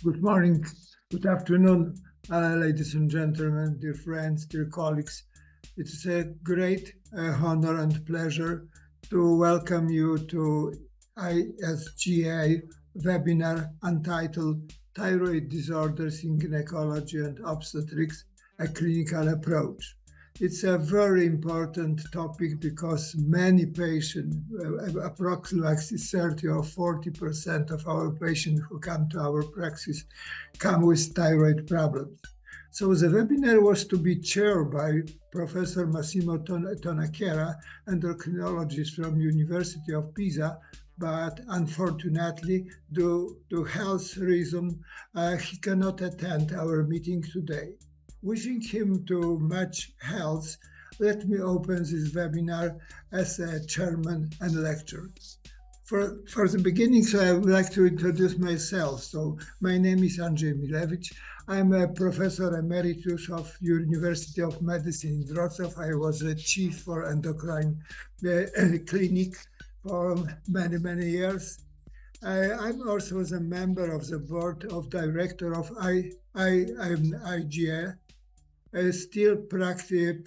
Good morning, good afternoon, ladies and gentlemen, dear friends, dear colleagues. It's a great honor and pleasure to welcome you to ISGA webinar entitled Thyroid Disorders in Gynecology and Obstetrics, a Clinical Approach. It's a very important topic because many patients, approximately 30 or 40% of our patients who come to our practice come with thyroid problems. So the webinar was to be chaired by Professor Massimo Tonacchiera, endocrinologist from University of Pisa, but unfortunately, due to health reasons, he cannot attend our meeting today. Wishing him to much health, let me open this webinar as a chairman and lecturer. For the beginning, so I would like to introduce myself. So my name is Andrzej Milewicz. I'm a professor emeritus of University of Medicine in Wrocław. I was a chief for endocrine clinic for many, many years. I'm also a member of the board of director of IGA, still practicing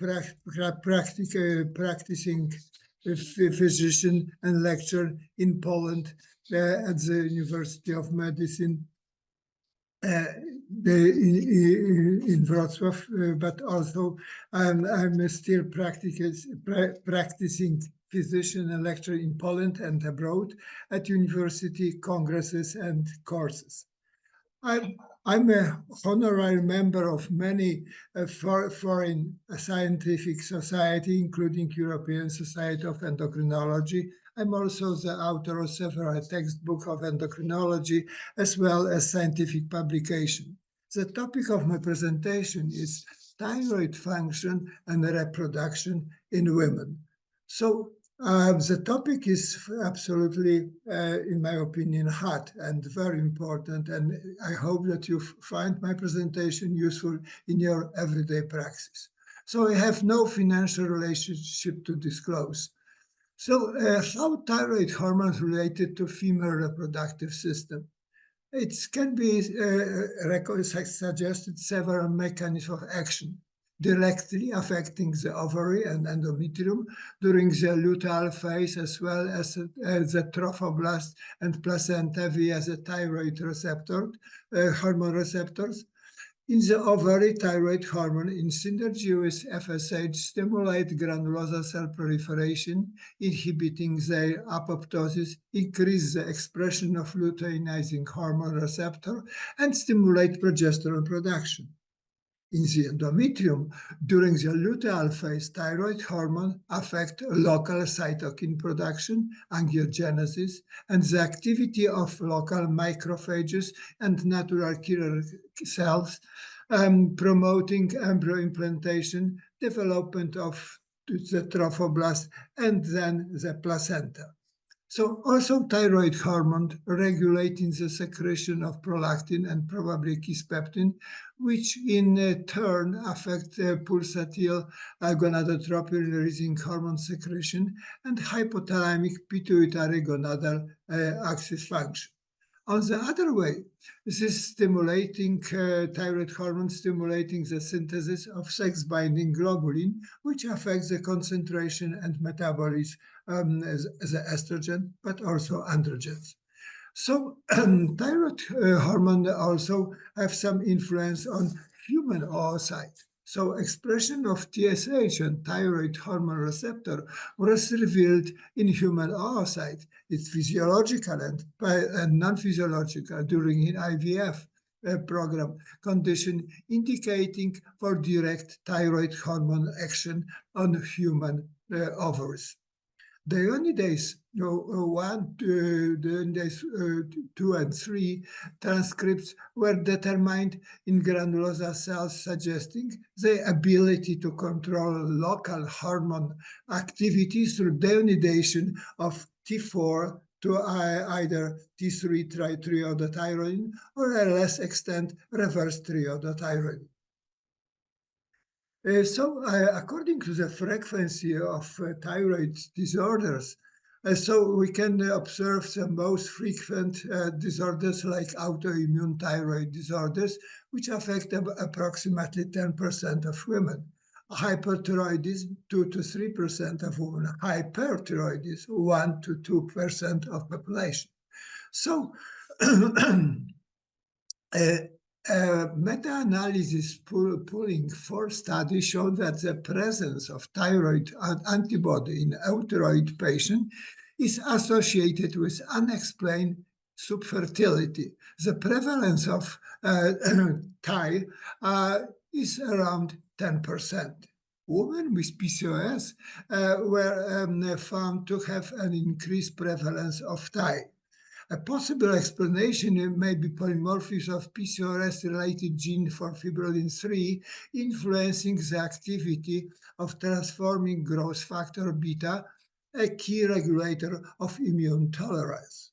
physician and lecturer in Poland at the University of Medicine in Wrocław, but also I'm still practicing physician and lecturer in Poland and abroad at university congresses and courses. I'm a honorary member of many foreign scientific society, including European Society of Endocrinology. I'm also the author of several textbooks of endocrinology, as well as scientific publication. The topic of my presentation is thyroid function and reproduction in women. So the topic is absolutely, in my opinion, hot and very important, and I hope that you find my presentation useful in your everyday practice. So I have no financial relationship to disclose. So how thyroid hormones related to female reproductive system? It can be suggested several mechanisms of action directly affecting the ovary and endometrium during the luteal phase, as well as the trophoblast and placenta via the thyroid receptor, hormone receptors. In the ovary, thyroid hormone in synergy with FSH stimulate granulosa cell proliferation, inhibiting their apoptosis, increase the expression of luteinizing hormone receptor, and stimulate progesterone production. In the endometrium, during the luteal phase, thyroid hormone affect local cytokine production, angiogenesis, and the activity of local macrophages and natural killer cells, promoting embryo implantation, development of the trophoblast, and then the placenta. So also thyroid hormone regulating the secretion of prolactin and probably kisspeptin, which in turn affect pulsatile gonadotropin releasing hormone secretion and hypothalamic pituitary gonadal axis function. On the other way, this is stimulating thyroid hormone stimulating the synthesis of sex-binding globulin, which affects the concentration and metabolism as the estrogen, but also androgens. So thyroid hormone also have some influence on human oocyte. So expression of TSH and thyroid hormone receptor was revealed in human oocyte. It's physiological and non-physiological during an IVF program condition, indicating for direct thyroid hormone action on human ovaries. Deionidase 1, deionidase 2 and 3 transcripts were determined in granulosa cells, suggesting the ability to control local hormone activity through deionidation of T4 to either T3 triiodothyroid or a less extent reverse triiodothyroid. According to the frequency of thyroid disorders, So we can observe the most frequent disorders like autoimmune thyroid disorders, which affect approximately 10% of women. Hyperthyroidism, 2 to 3% of women. Hyperthyroidism, 1 to 2% of population. So meta-analysis pulling 4 studies showed that the presence of thyroid antibody in euthyroid patient is associated with unexplained subfertility. The prevalence of Thy is around 10%. Women with PCOS were found to have an increased prevalence of Thy. A possible explanation may be polymorphism of PCOS-related gene for fibrillin 3 influencing the activity of transforming growth factor beta, a key regulator of immune tolerance.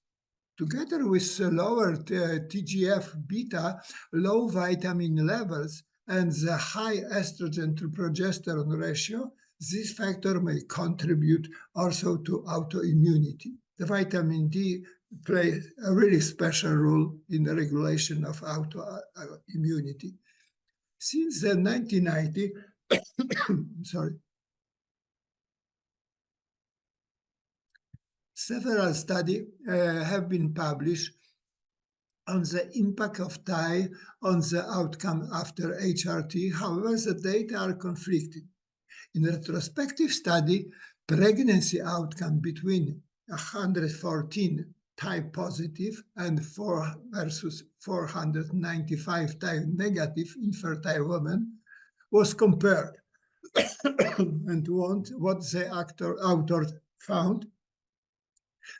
Together with lower TGF-beta, low vitamin levels, and the high estrogen to progesterone ratio, this factor may contribute also to autoimmunity. The vitamin D plays a really special role in the regulation of autoimmunity. Since the 1990s, several studies have been published on the impact of Thy on the outcome after HRT. However, the data are conflicting. In a retrospective study, pregnancy outcome between 114 Thy positive and 4 versus 495 Thy negative infertile women was compared. And what the authors found.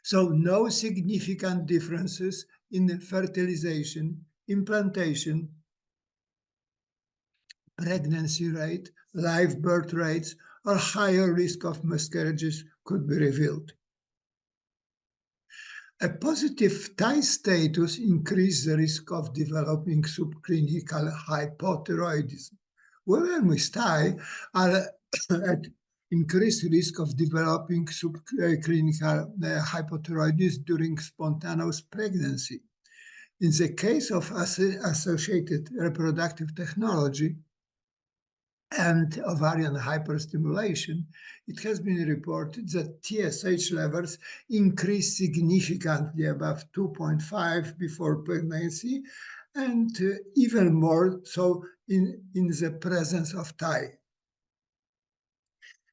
So no significant differences in fertilization, implantation, pregnancy rate, live birth rates, or higher risk of miscarriages could be revealed. A positive Thy status increases the risk of developing subclinical hypothyroidism. Women with Thy are at increased risk of developing subclinical hypothyroidism during spontaneous pregnancy. In the case of associated reproductive technology and ovarian hyperstimulation, it has been reported that TSH levels increase significantly above 2.5 before pregnancy, and even more so in the presence of Thy.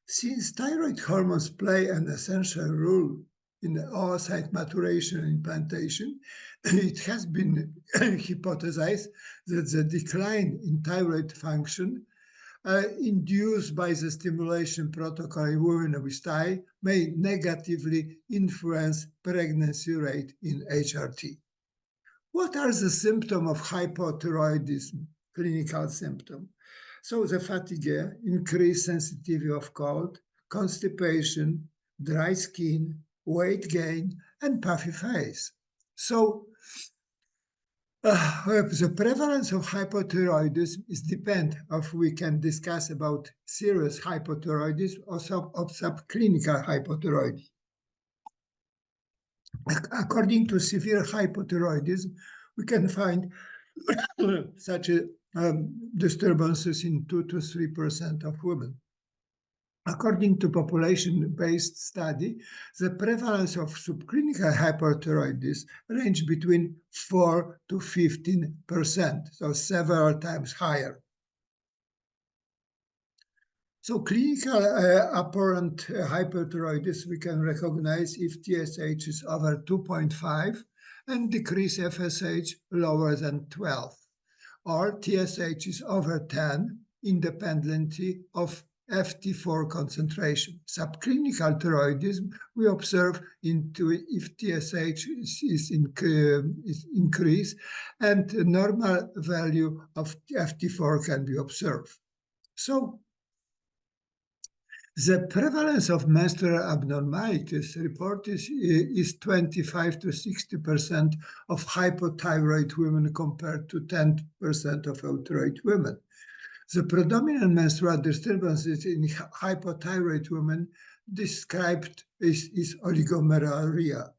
Since thyroid hormones play an essential role in the oocyte maturation and implantation, it has been hypothesized that the decline in thyroid function induced by the stimulation protocol in women with Thy may negatively influence pregnancy rate in HRT. What are the symptoms of hypothyroidism, clinical symptoms? So the fatigue, increased sensitivity of cold, constipation, dry skin, weight gain, and puffy face. So the prevalence of hypothyroidism is dependent if we can discuss about serious hypothyroidism or subclinical hypothyroidism. According to severe hypothyroidism, we can find such disturbances in 2 to 3% of women. According to population-based study, the prevalence of subclinical hyperthyroidism range between 4 to 15%, so several times higher. So clinical apparent hyperthyroidism we can recognize if TSH is over 2.5 and decrease FSH lower than 12, or TSH is over 10 independently of FT4 concentration. Subclinical thyroidism we observe if TSH is increased and the normal value of FT4 can be observed. So the prevalence of menstrual abnormalities reported is 25 to 60% of hypothyroid women compared to 10% of euthyroid women. The predominant menstrual disturbances in hypothyroid women described is oligomenorrhea.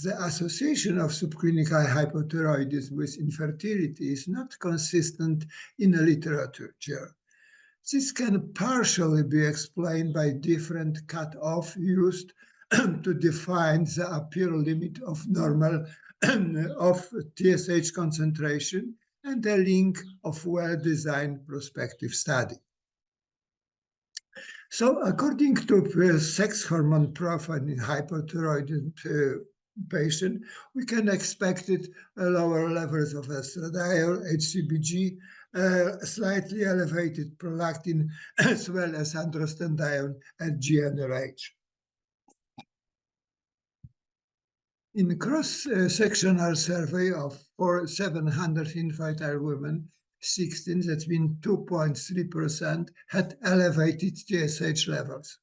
The association of subclinical hypothyroidism with infertility is not consistent in the literature. This can partially be explained by different cutoff used to define the upper limit of normal of TSH concentration and the link of well-designed prospective study. So according to sex hormone profile in hypothyroidism patient, we can expect lower levels of estradiol, HCBG, slightly elevated prolactin, as well as androstenedione and GnRH. In cross-sectional survey of 700 infertile women, 16, that's been 2.3%, had elevated TSH levels.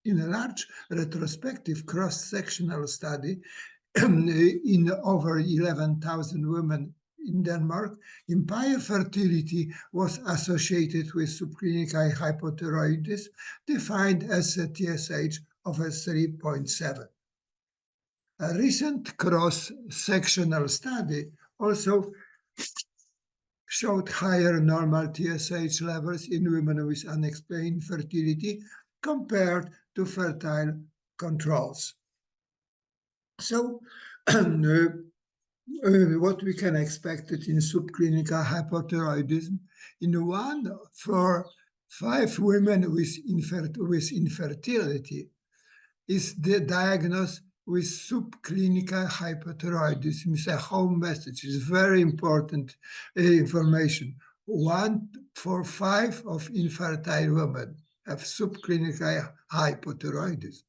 In a large retrospective cross-sectional study in over 11,000 women in Denmark, impaired fertility was associated with subclinical hypothyroidism, defined as a TSH of a 3.7. A recent cross-sectional study also showed higher normal TSH levels in women with unexplained fertility compared to fertile controls. So, what we can expect in subclinical hypothyroidism, in 1 for 5 women with infertility is diagnosed with subclinical hypothyroidism. It's a home message. It's very important information. 1 for 5 of infertile women have subclinical hypothyroidism.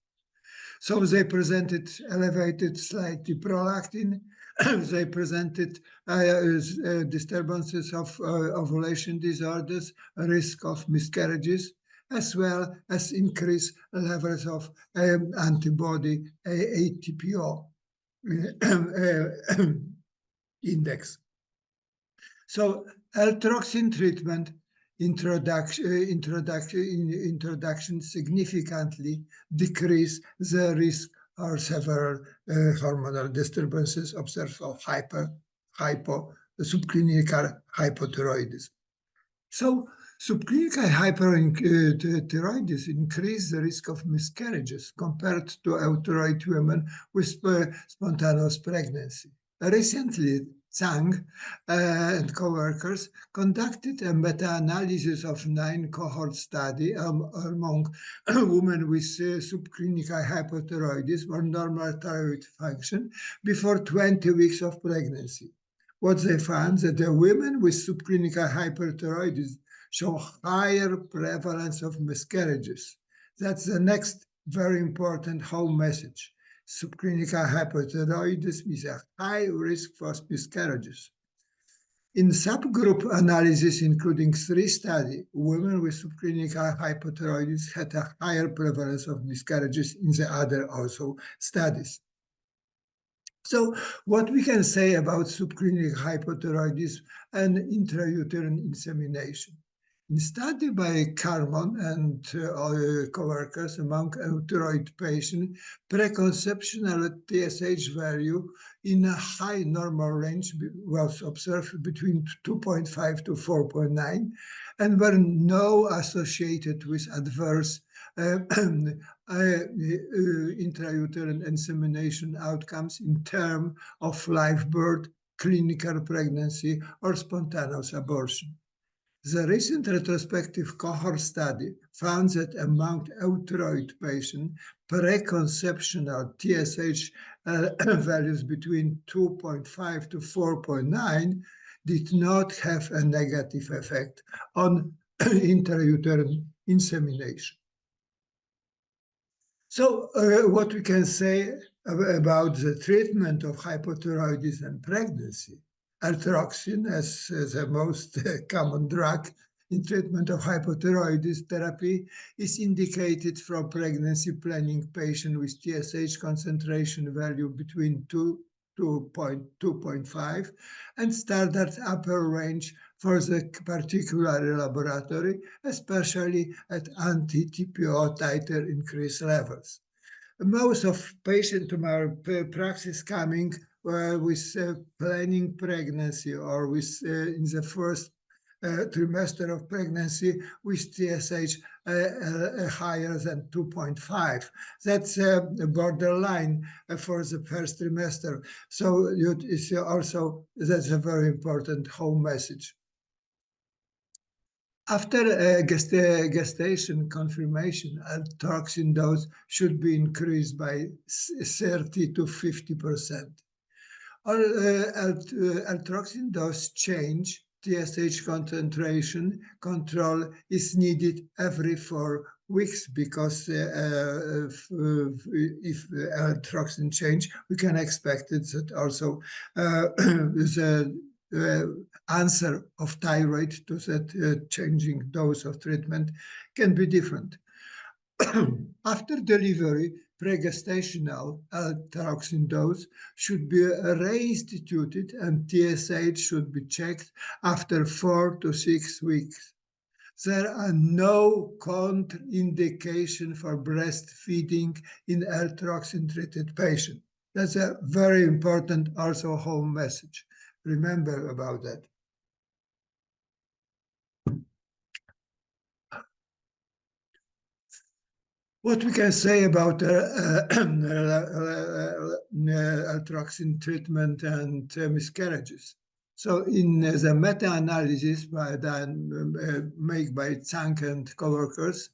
So they presented elevated slightly prolactin. They presented disturbances of ovulation disorders, risk of miscarriages, as well as increased levels of antibody ATPO index. So L-troxin treatment introduction significantly decrease the risk or several hormonal disturbances observed of subclinical hypothyroidism. So subclinical hypothyroidism increase the risk of miscarriages compared to euthyroid women with spontaneous pregnancy. Recently, Zhang and co-workers conducted a meta-analysis of 9 cohort study among women with subclinical hypothyroidism or normal thyroid function before 20 weeks of pregnancy. What they found that the women with subclinical hypothyroidism show higher prevalence of miscarriages. That's the next very important home message. Subclinical hypothyroidism is a high risk for miscarriages. In subgroup analysis, including 3 studies, women with subclinical hypothyroidism had a higher prevalence of miscarriages in the other also studies. So what we can say about subclinical hypothyroidism and intrauterine insemination? In study by Carmon and co-workers among euthyroid patients, preconceptional TSH value in a high normal range was observed between 2.5 to 4.9 and were no associated with adverse intrauterine insemination outcomes in terms of live birth, clinical pregnancy, or spontaneous abortion. The recent retrospective cohort study found that among euthyroid patients, preconceptional TSH values between 2.5 to 4.9 did not have a negative effect on intrauterine insemination. So what we can say about the treatment of hypothyroidism and pregnancy? L-troxin as the most common drug in treatment of hypothyroidism therapy is indicated for pregnancy planning patients with TSH concentration value between 2.5 and standard upper range for the particular laboratory, especially at anti-TPO titer increase levels. Most of patients to my practice coming with planning pregnancy or with in the first trimester of pregnancy with TSH higher than 2.5. That's a borderline for the first trimester. So it's also, that's a very important home message. After gestation confirmation, altoxin dose should be increased by 30 to 50%. Altoxin dose change, TSH concentration control is needed every 4 weeks because if altoxin change, we can expect it that also the answer of thyroid to that changing dose of treatment can be different. After delivery, pregestational altoxin dose should be reinstituted and TSH should be checked after 4 to 6 weeks. There are no contraindication for breastfeeding in altoxin-treated patients. That's a very important also home message. Remember about that. What we can say about altoxin treatment and miscarriages. So in the meta-analysis made by Zhang and coworkers,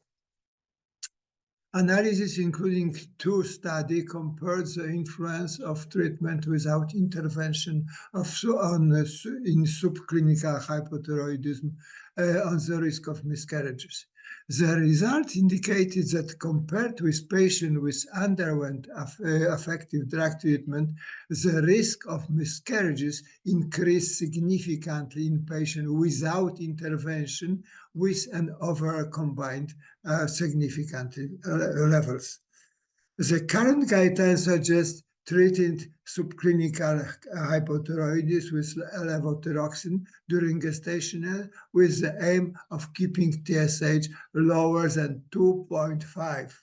analysis including 2 studies compared the influence of treatment without intervention in subclinical hypothyroidism on the risk of miscarriages. The results indicated that compared with patients which underwent effective drug treatment, the risk of miscarriages increased significantly in patients without intervention with an overall combined significant levels. The current guidelines suggest treating subclinical hypothyroidism with levothyroxine during gestation with the aim of keeping TSH lower than 2.5.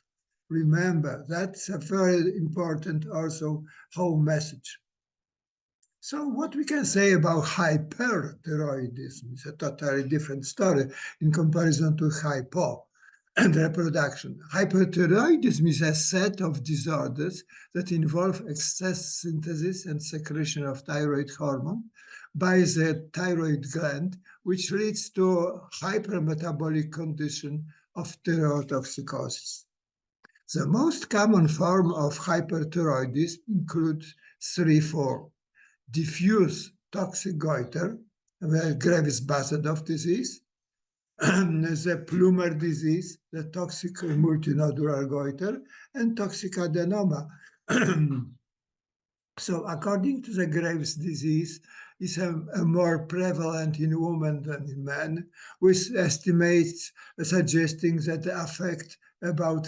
Remember, that's a very important also home message. So what we can say about hyperthyroidism is a totally different story in comparison to hypo and reproduction. Hyperthyroidism is a set of disorders that involve excess synthesis and secretion of thyroid hormone by the thyroid gland, which leads to hypermetabolic condition of thyrotoxicosis. The most common form of hyperthyroidism includes 3 forms: diffuse toxic goiter, Graves-Basedow disease, the Plummer disease, the toxic multinodular goiter, and toxic adenoma. So according to the Graves disease, is a more prevalent in women than in men, with estimates suggesting that they affect about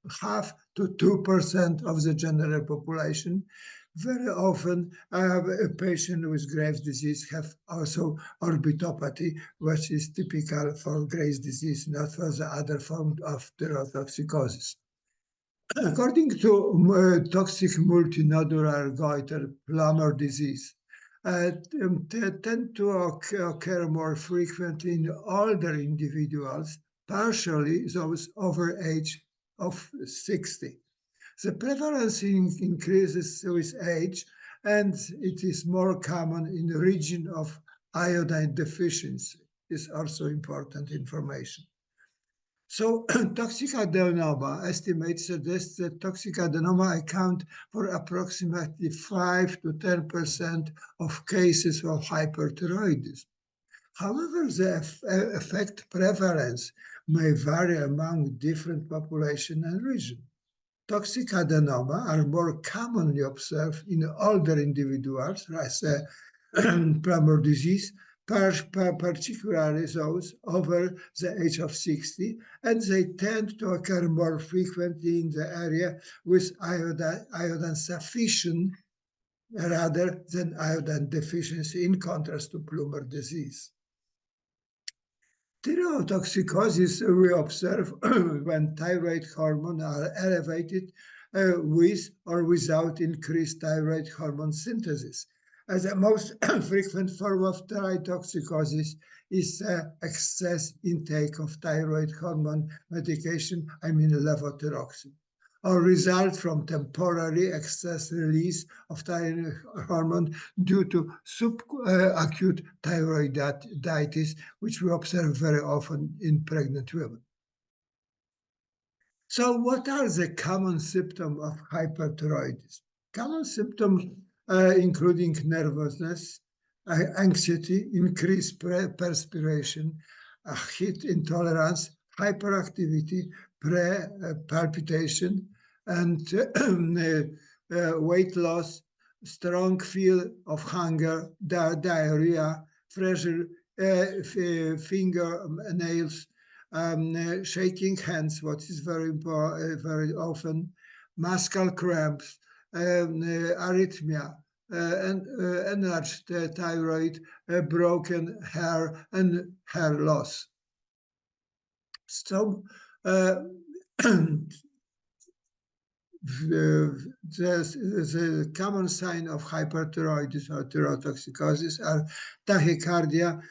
0.5 to 2% of the general population. Very often, a patient with Graves' disease have also orbitopathy, which is typical for Graves' disease, not for the other form of thyrotoxicosis. According to toxic multinodular goiter, Plummer disease, tend to occur more frequently in older individuals, partially those over age of 60. The prevalence increases with age, and it is more common in the region of iodine deficiency. Is also important information. So toxic adenoma estimates suggest that toxic adenoma account for approximately 5 to 10% of cases of hyperthyroidism. However, the effect prevalence may vary among different population and region. Toxic adenoma are more commonly observed in older individuals, as Plummer disease, particularly those over the age of 60, and they tend to occur more frequently in the area with iodine sufficient rather than iodine deficiency, in contrast to Plummer disease. Thyrotoxicosis we observe when thyroid hormones are elevated with or without increased thyroid hormone synthesis. As the most frequent form of thyrotoxicosis is excess intake of thyroid hormone medication, I mean levothyroxine, or result from temporary excess release of thyroid hormone due to subacute thyroiditis, which we observe very often in pregnant women. So what are the common symptoms of hyperthyroidism? Common symptoms including nervousness, anxiety, increased perspiration, heat intolerance, hyperactivity, palpitation, and weight loss, strong feel of hunger, diarrhea, fragile finger nails, shaking hands, what is very important, very often, muscle cramps, arrhythmia, and enlarged thyroid, broken hair, and hair loss. So the common sign of hyperthyroidism or thyrotoxicosis are tachycardia,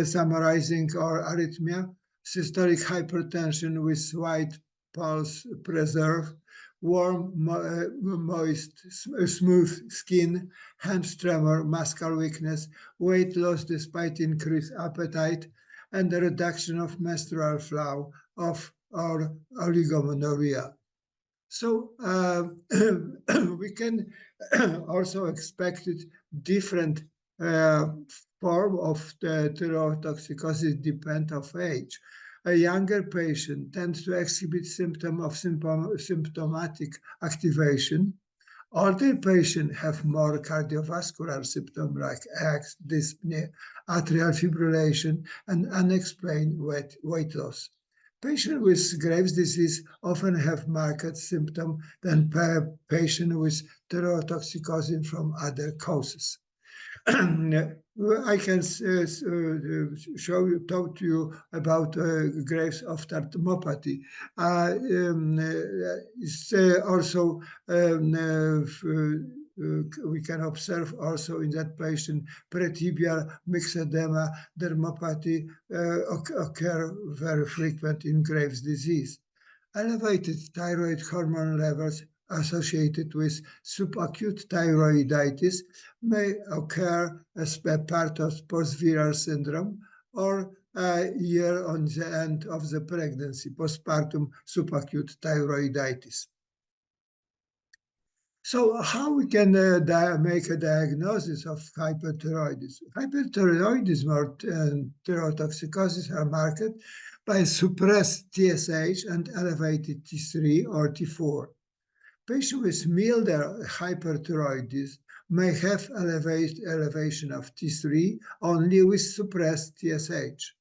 summarizing, or arrhythmia, systolic hypertension with wide pulse preserve, warm, moist, smooth skin, hand tremor, muscle weakness, weight loss despite increased appetite, and the reduction of menstrual flow or oligomenorrhea. So we can also expect different form of the thyrotoxicosis depend of age. A younger patient tends to exhibit symptoms of symptomatic activation. Older patients have more cardiovascular symptoms like aches, dyspnea, atrial fibrillation, and unexplained weight loss. Patients with Graves' disease often have marked symptoms than patients with thyrotoxicosis from other causes. I can talk to you about Graves' ophthalmopathy. It's also we can observe also in that patient pretibial myxedema, dermopathy occur very frequent in Graves' disease. Elevated thyroid hormone levels associated with subacute thyroiditis may occur as a part of post-viral syndrome or a year on the end of the pregnancy, postpartum subacute thyroiditis. So how we can make a diagnosis of hyperthyroidism? Hyperthyroidism or thyrotoxicosis are marked by suppressed TSH and elevated T3 or T4. Patients with milder hyperthyroidism may have elevation of T3 only with suppressed TSH.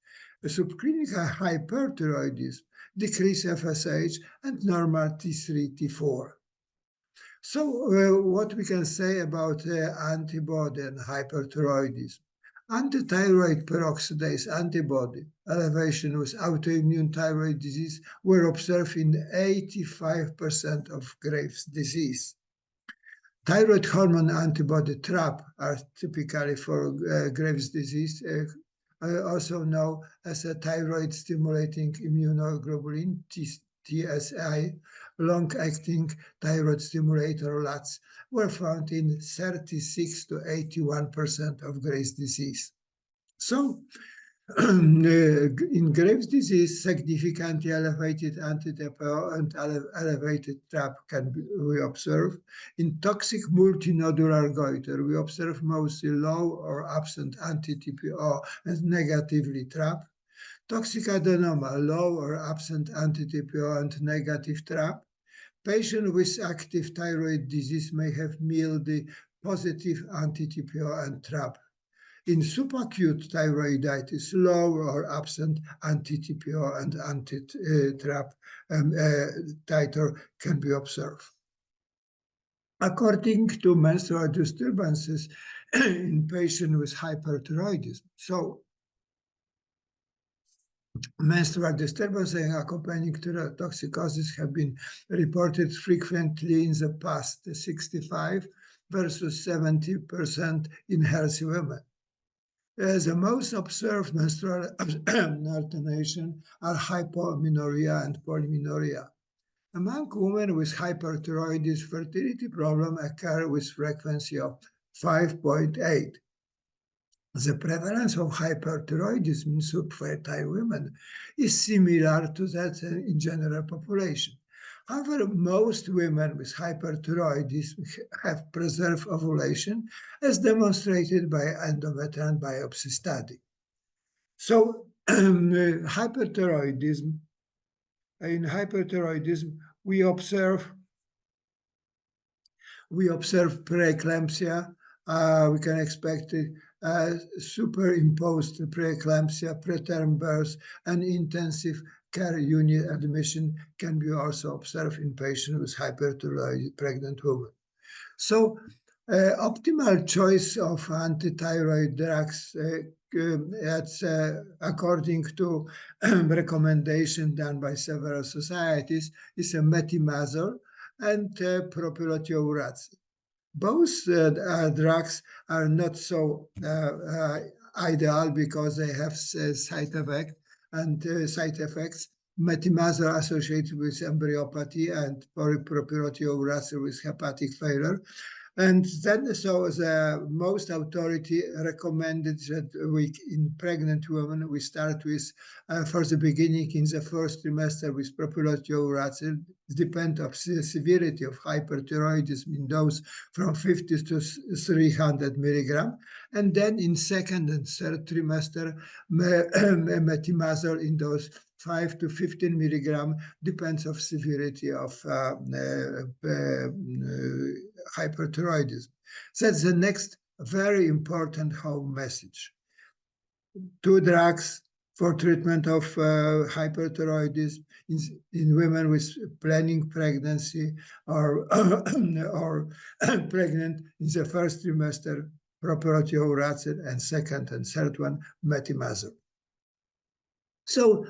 A subclinical hyperthyroidism decrease FSH and normal T3, T4. So what we can say about antibody and hyperthyroidism? Antithyroid peroxidase antibody elevation with autoimmune thyroid disease were observed in 85% of Graves' disease. Thyroid hormone antibody trap are typically for Graves' disease, also known as a thyroid stimulating immunoglobulin, TSI, long-acting thyroid stimulator LUTs, were found in 36 to 81% of Graves' disease. So, in Graves' disease, significantly elevated anti-TPO and elevated TRAP can be observed. In toxic multinodular goiter, we observe mostly low or absent anti-TPO and negatively TRAP. Toxic adenoma, low or absent anti-TPO and negative TRAP. Patients with active thyroid disease may have mildly positive anti-TPO and TRAP. In subacute thyroiditis, low or absent anti-TPO and anti-TRAP titer can be observed. According to menstrual disturbances in patients with hyperthyroidism, so Menstrual disturbance and accompanying toxicosis have been reported frequently in the past, 65 versus 70% in healthy women. The most observed menstrual alternation are hypomenorrhea and polymenorrhea. Among women with hyperthyroidism, fertility problem occur with frequency of 5.8. The prevalence of hyperthyroidism in subfertile women is similar to that in general population. However, most women with hyperthyroidism have preserved ovulation, as demonstrated by endometrial biopsy study. So, hyperthyroidism. In hyperthyroidism, we observe preeclampsia. We can expect superimposed preeclampsia, preterm birth, and intensive care unit admission can be also observed in patients with hyperthyroid pregnant women. So, optimal choice of anti-thyroid drugs, according to recommendation done by several societies, is a metimazole and propionate. Both drugs are not so ideal because they have side effects. Metimazole associated with embryopathy and propionate with hepatic failure. And then, so the most authority recommended that in pregnant women, we start with, for the beginning in the first trimester with propionate. Depend of the severity of hyperthyroidism in those from 50 to 300 milligram. And then in second and third trimester, metimazole in those 5 to 15 milligram, depends of severity of hyperthyroidism. That's the next very important home message. 2 drugs for treatment of hyperthyroidism in women with planning pregnancy or pregnant in the first trimester, propionate, and second and third one, metimazole. So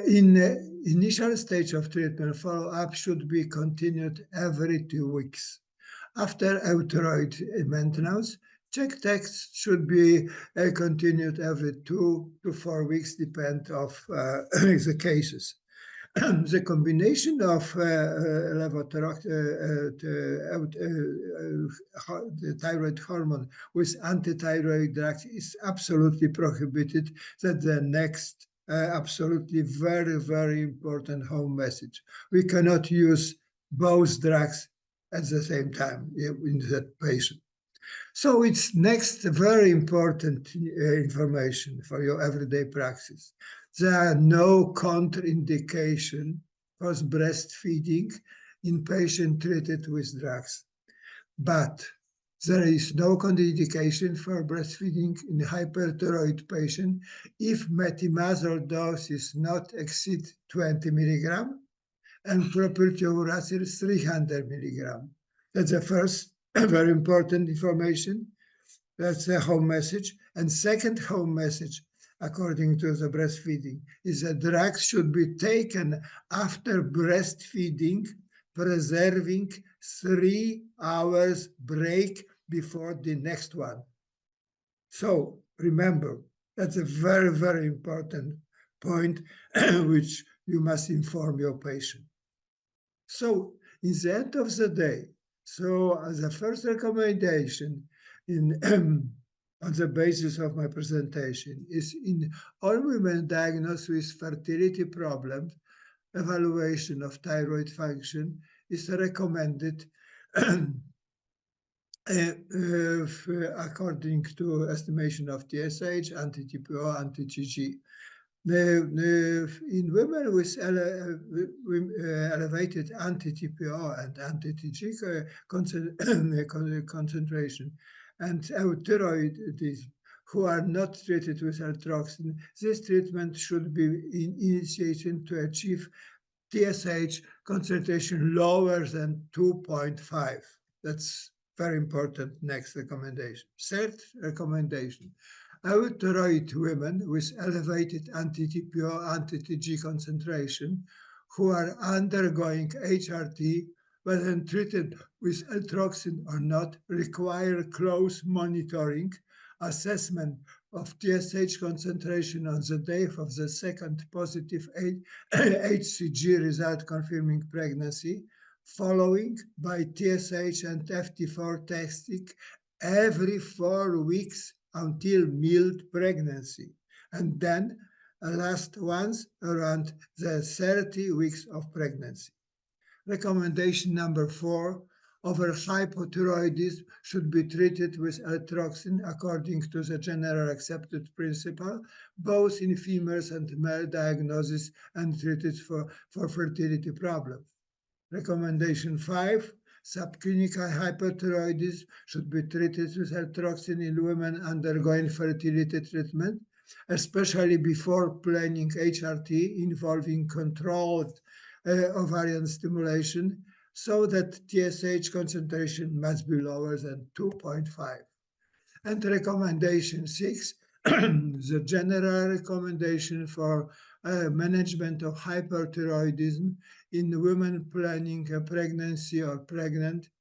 in initial stage of treatment, follow-up should be continued every 2 weeks. After euthyroid maintenance, check tests should be continued every 2 to 4 weeks, depend of the cases. The combination of the thyroid hormone with anti-thyroid drugs is absolutely prohibited. That's the next absolutely very, very important home message. We cannot use both drugs at the same time in that patient. So it's next very important information for your everyday practice. There are no contraindication for breastfeeding in patient treated with drugs. But there is no contraindication for breastfeeding in hyperthyroid patient if metimazole dose is not exceed 20 milligram and propionate 300 milligram. That's the first very important information. That's the home message. And second home message, according to the breastfeeding, is that drugs should be taken after breastfeeding, preserving 3 hours break before the next one. So remember, that's a very, very important point which you must inform your patient. So in the end of the day, so as a first recommendation on the basis of my presentation is in all women diagnosed with fertility problems, evaluation of thyroid function is recommended according to estimation of TSH, anti-TPO, anti-TG. In women with elevated anti-TPO and anti-TG concentration and euthyroidism who are not treated with altroxin, this treatment should be initiated to achieve TSH concentration lower than 2.5. That's very important next recommendation. Third recommendation, Euthyroid women with elevated anti-TPO, anti-TG concentration who are undergoing HRT, whether treated with eltroxin or not, require close monitoring, assessment of TSH concentration on the day of the second positive HCG result confirming pregnancy, following by TSH and FT4 testing every 4 weeks until mild pregnancy, and then last once around the 30 weeks of pregnancy. Recommendation number 4, over hypothyroidism should be treated with eltroxin according to the general accepted principle, both in females and male diagnosis and treated for fertility problems. Recommendation 5, subclinical hyperthyroidism should be treated with eltroxin in women undergoing fertility treatment, especially before planning HRT involving controlled ovarian stimulation, so that TSH concentration must be lower than 2.5. And recommendation 6, the general recommendation for management of hyperthyroidism in women planning a pregnancy or pregnant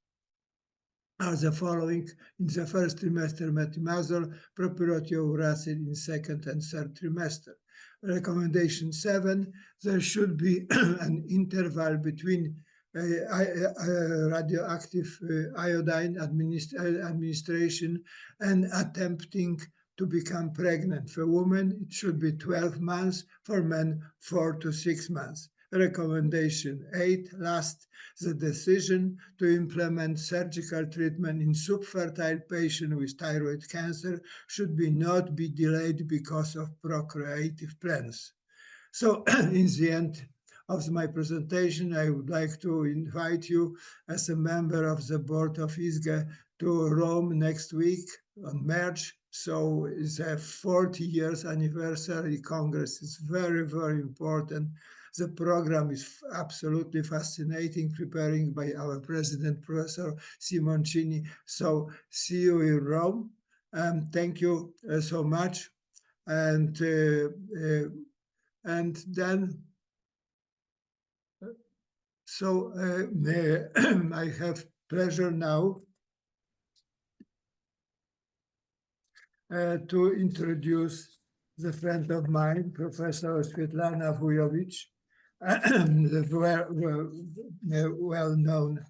are the following: in the first trimester methimazole, propionate in second and third trimester. Recommendation 7, there should be an interval between radioactive iodine administration and attempting to become pregnant. For women, it should be 12 months, for men, 4 to 6 months. Recommendation 8, last, the decision to implement surgical treatment in subfertile patients with thyroid cancer should not be delayed because of procreative plans. So in the end of my presentation, I would like to invite you as a member of the board of ISGE to Rome next week on March. So it's a 40 years anniversary Congress. It's very, very important. The program is absolutely fascinating, preparing by our president, Professor Simoncini. So see you in Rome. Thank you so much. And then, so I have pleasure now to introduce the friend of mine, Professor Svetlana Vujovic, the well-known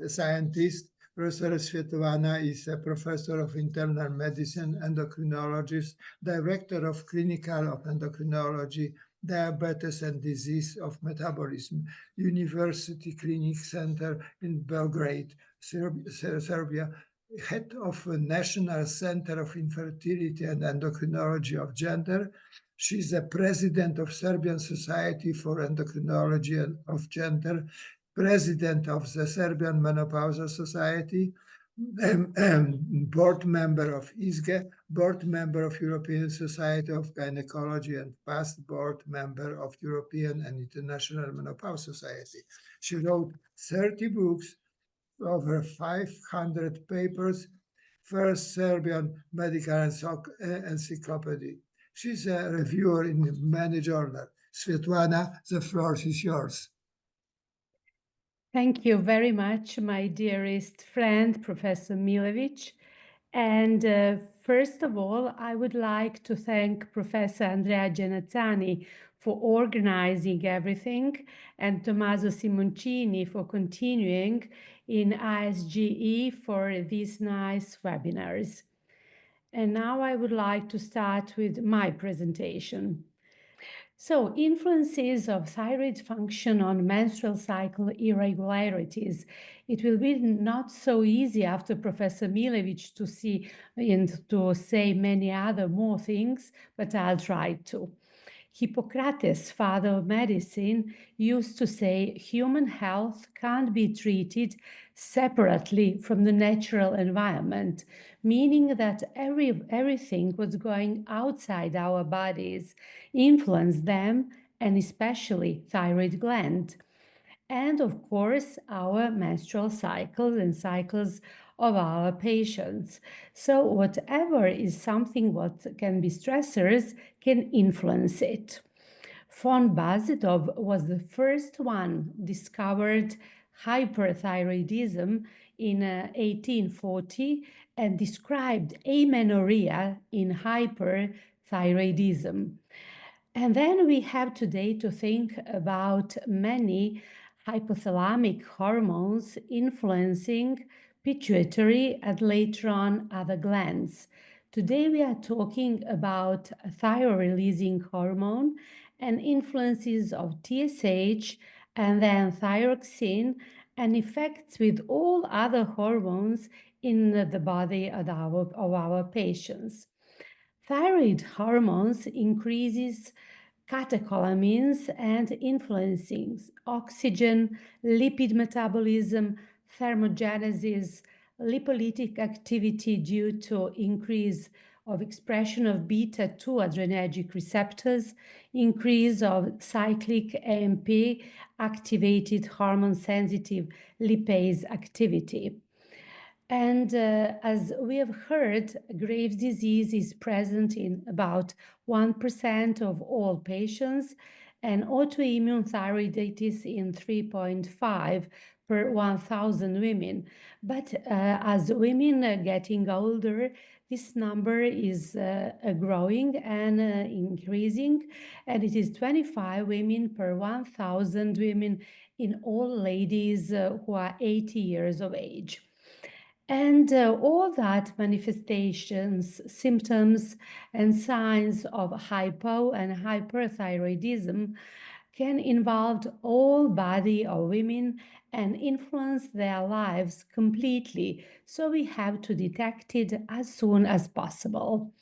scientist. Professor Svetlana is a professor of internal medicine, endocrinologist, director of clinical of endocrinology, diabetes and disease of metabolism, University Clinic Center in Belgrade, Serbia, head of a National Center of Infertility and Endocrinology of Gender. She's the president of Serbian Society for Endocrinology and of Gender, president of the Serbian Menopausal Society, board member of ISGE, board member of European Society of Gynecology, and past board member of European and International Menopause Society. She wrote 30 books, over 500 papers, first Serbian medical encyclopedia. She's a reviewer in many journals. Svetlana, the floor is yours. Thank you very much, my dearest friend, Professor Milewicz. And first of all, I would like to thank Professor Andrea Genazzani for organizing everything, and Tommaso Simoncini for continuing in ISGE for these nice webinars. And now I would like to start with my presentation. So, influences of thyroid function on menstrual cycle irregularities. It will be not so easy after Professor Milewicz to see and to say many other more things, but I'll try to. Hippocrates, father of medicine, used to say human health can't be treated separately from the natural environment, meaning that everything what's going outside our bodies influence them, and especially thyroid gland. And of course, our menstrual cycles and cycles of our patients. So whatever is something what can be stressors can influence it. Von Basetov was the first one discovered hyperthyroidism in 1840 and described amenorrhea in hyperthyroidism. And then we have today to think about many hypothalamic hormones influencing pituitary and later on other glands. Today we are talking about thyroid releasing hormone and influences of TSH and then thyroxine and effects with all other hormones in the body of our patients. Thyroid hormones increases catecholamines and influencing oxygen, lipid metabolism, thermogenesis, lipolytic activity due to increase of expression of beta-2 adrenergic receptors, increase of cyclic AMP activated hormone sensitive lipase activity. And as we have heard, Graves' disease is present in about 1% of all patients and autoimmune thyroiditis in 3.5 per 1,000 women. But as women are getting older, this number is growing and increasing, and it is 25 women per 1,000 women in all ladies who are 80 years of age. And all that manifestations, symptoms, and signs of hypo and hyperthyroidism can involve all body of women and influence their lives completely. So we have to detect it as soon as possible.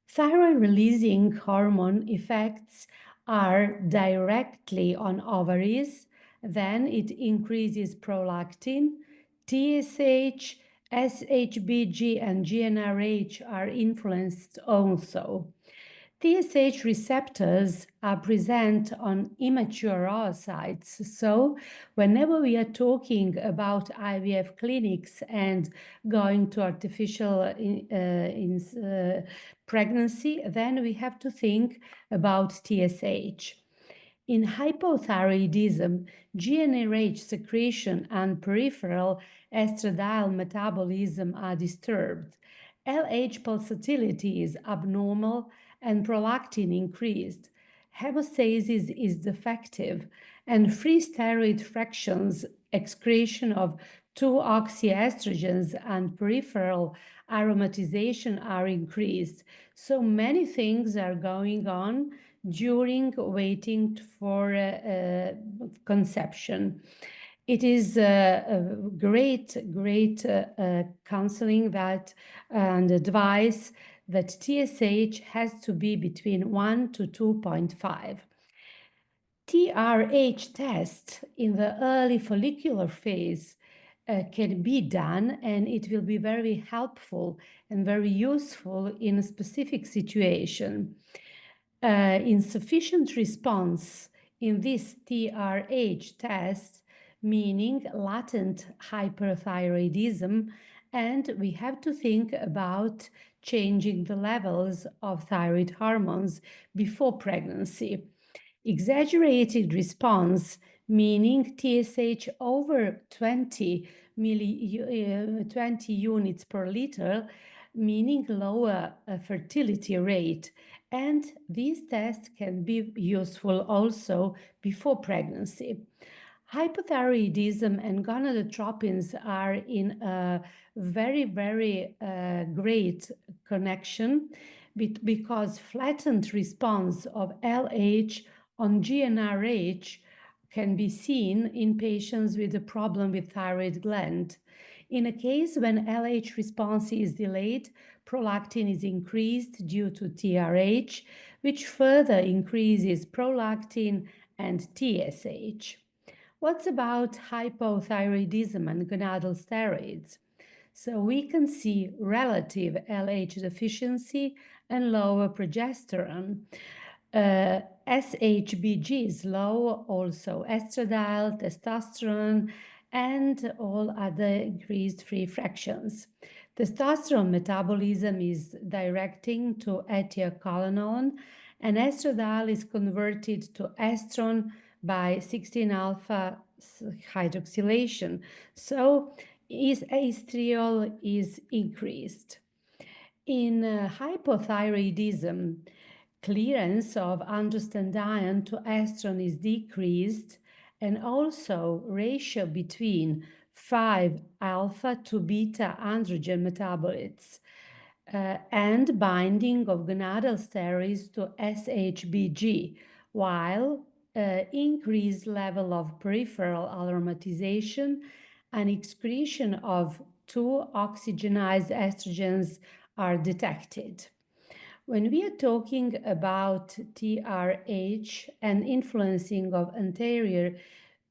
Thyroid releasing hormone effects are directly on ovaries, then it increases prolactin, TSH, SHBG, and GnRH are influenced also. TSH receptors are present on immature oocytes. So, whenever we are talking about IVF clinics and going to artificial pregnancy, then we have to think about TSH. In hypothyroidism, GnRH secretion and peripheral estradiol metabolism are disturbed. LH pulsatility is abnormal and prolactin increased. Hemostasis is defective, and free steroid fractions, excretion of 2-oxyestrogens, and peripheral aromatization are increased. So many things are going on during waiting for conception. It is a great counseling that and advice that TSH has to be between 1 to 2.5. TRH test in the early follicular phase can be done, and it will be very helpful and very useful in a specific situation. Insufficient response in this TRH test, meaning latent hyperthyroidism, and we have to think about changing the levels of thyroid hormones before pregnancy. Exaggerated response, meaning TSH over 20 units per liter, meaning lower fertility rate. And these tests can be useful also before pregnancy. Hypothyroidism and gonadotropins are in a very great connection because flattened response of LH on GnRH can be seen in patients with a problem with thyroid gland. In a case when LH response is delayed, prolactin is increased due to TRH, which further increases prolactin and TSH. What's about hypothyroidism and gonadal steroids? So we can see relative LH deficiency and lower progesterone. SHBG is low, also estradiol, testosterone, and all other increased free fractions. Testosterone metabolism is directing to acetylcholinone, and estradiol is converted to estrone by 16-alpha hydroxylation. So estriol is increased. In hypothyroidism, clearance of androstenedione to estrone is decreased, and also ratio between 5-alpha to beta androgen metabolites and binding of gonadal steroids to SHBG, while increased level of peripheral aromatization and excretion of 2-oxygenized estrogens are detected. When we are talking about TRH and influencing of anterior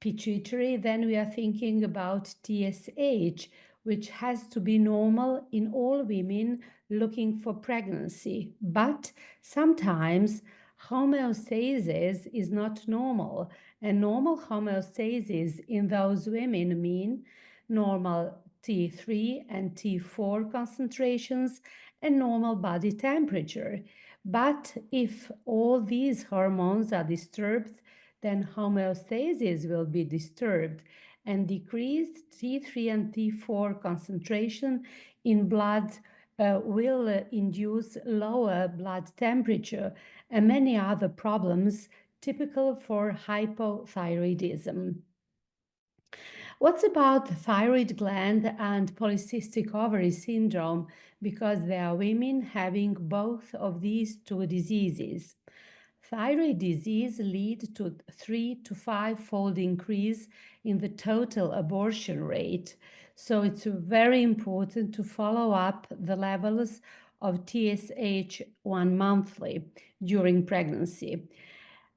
pituitary, then we are thinking about TSH, which has to be normal in all women looking for pregnancy. But sometimes homeostasis is not normal, and normal homeostasis in those women mean normal T3 and T4 concentrations and normal body temperature. But if all these hormones are disturbed, then homeostasis will be disturbed, and decreased T3 and T4 concentration in blood will induce lower blood temperature and many other problems typical for hypothyroidism. What's about the thyroid gland and polycystic ovary syndrome? Because there are women having both of these two diseases. Thyroid disease leads to 3 to 5-fold increase in the total abortion rate. So it's very important to follow up the levels of TSH1 monthly during pregnancy.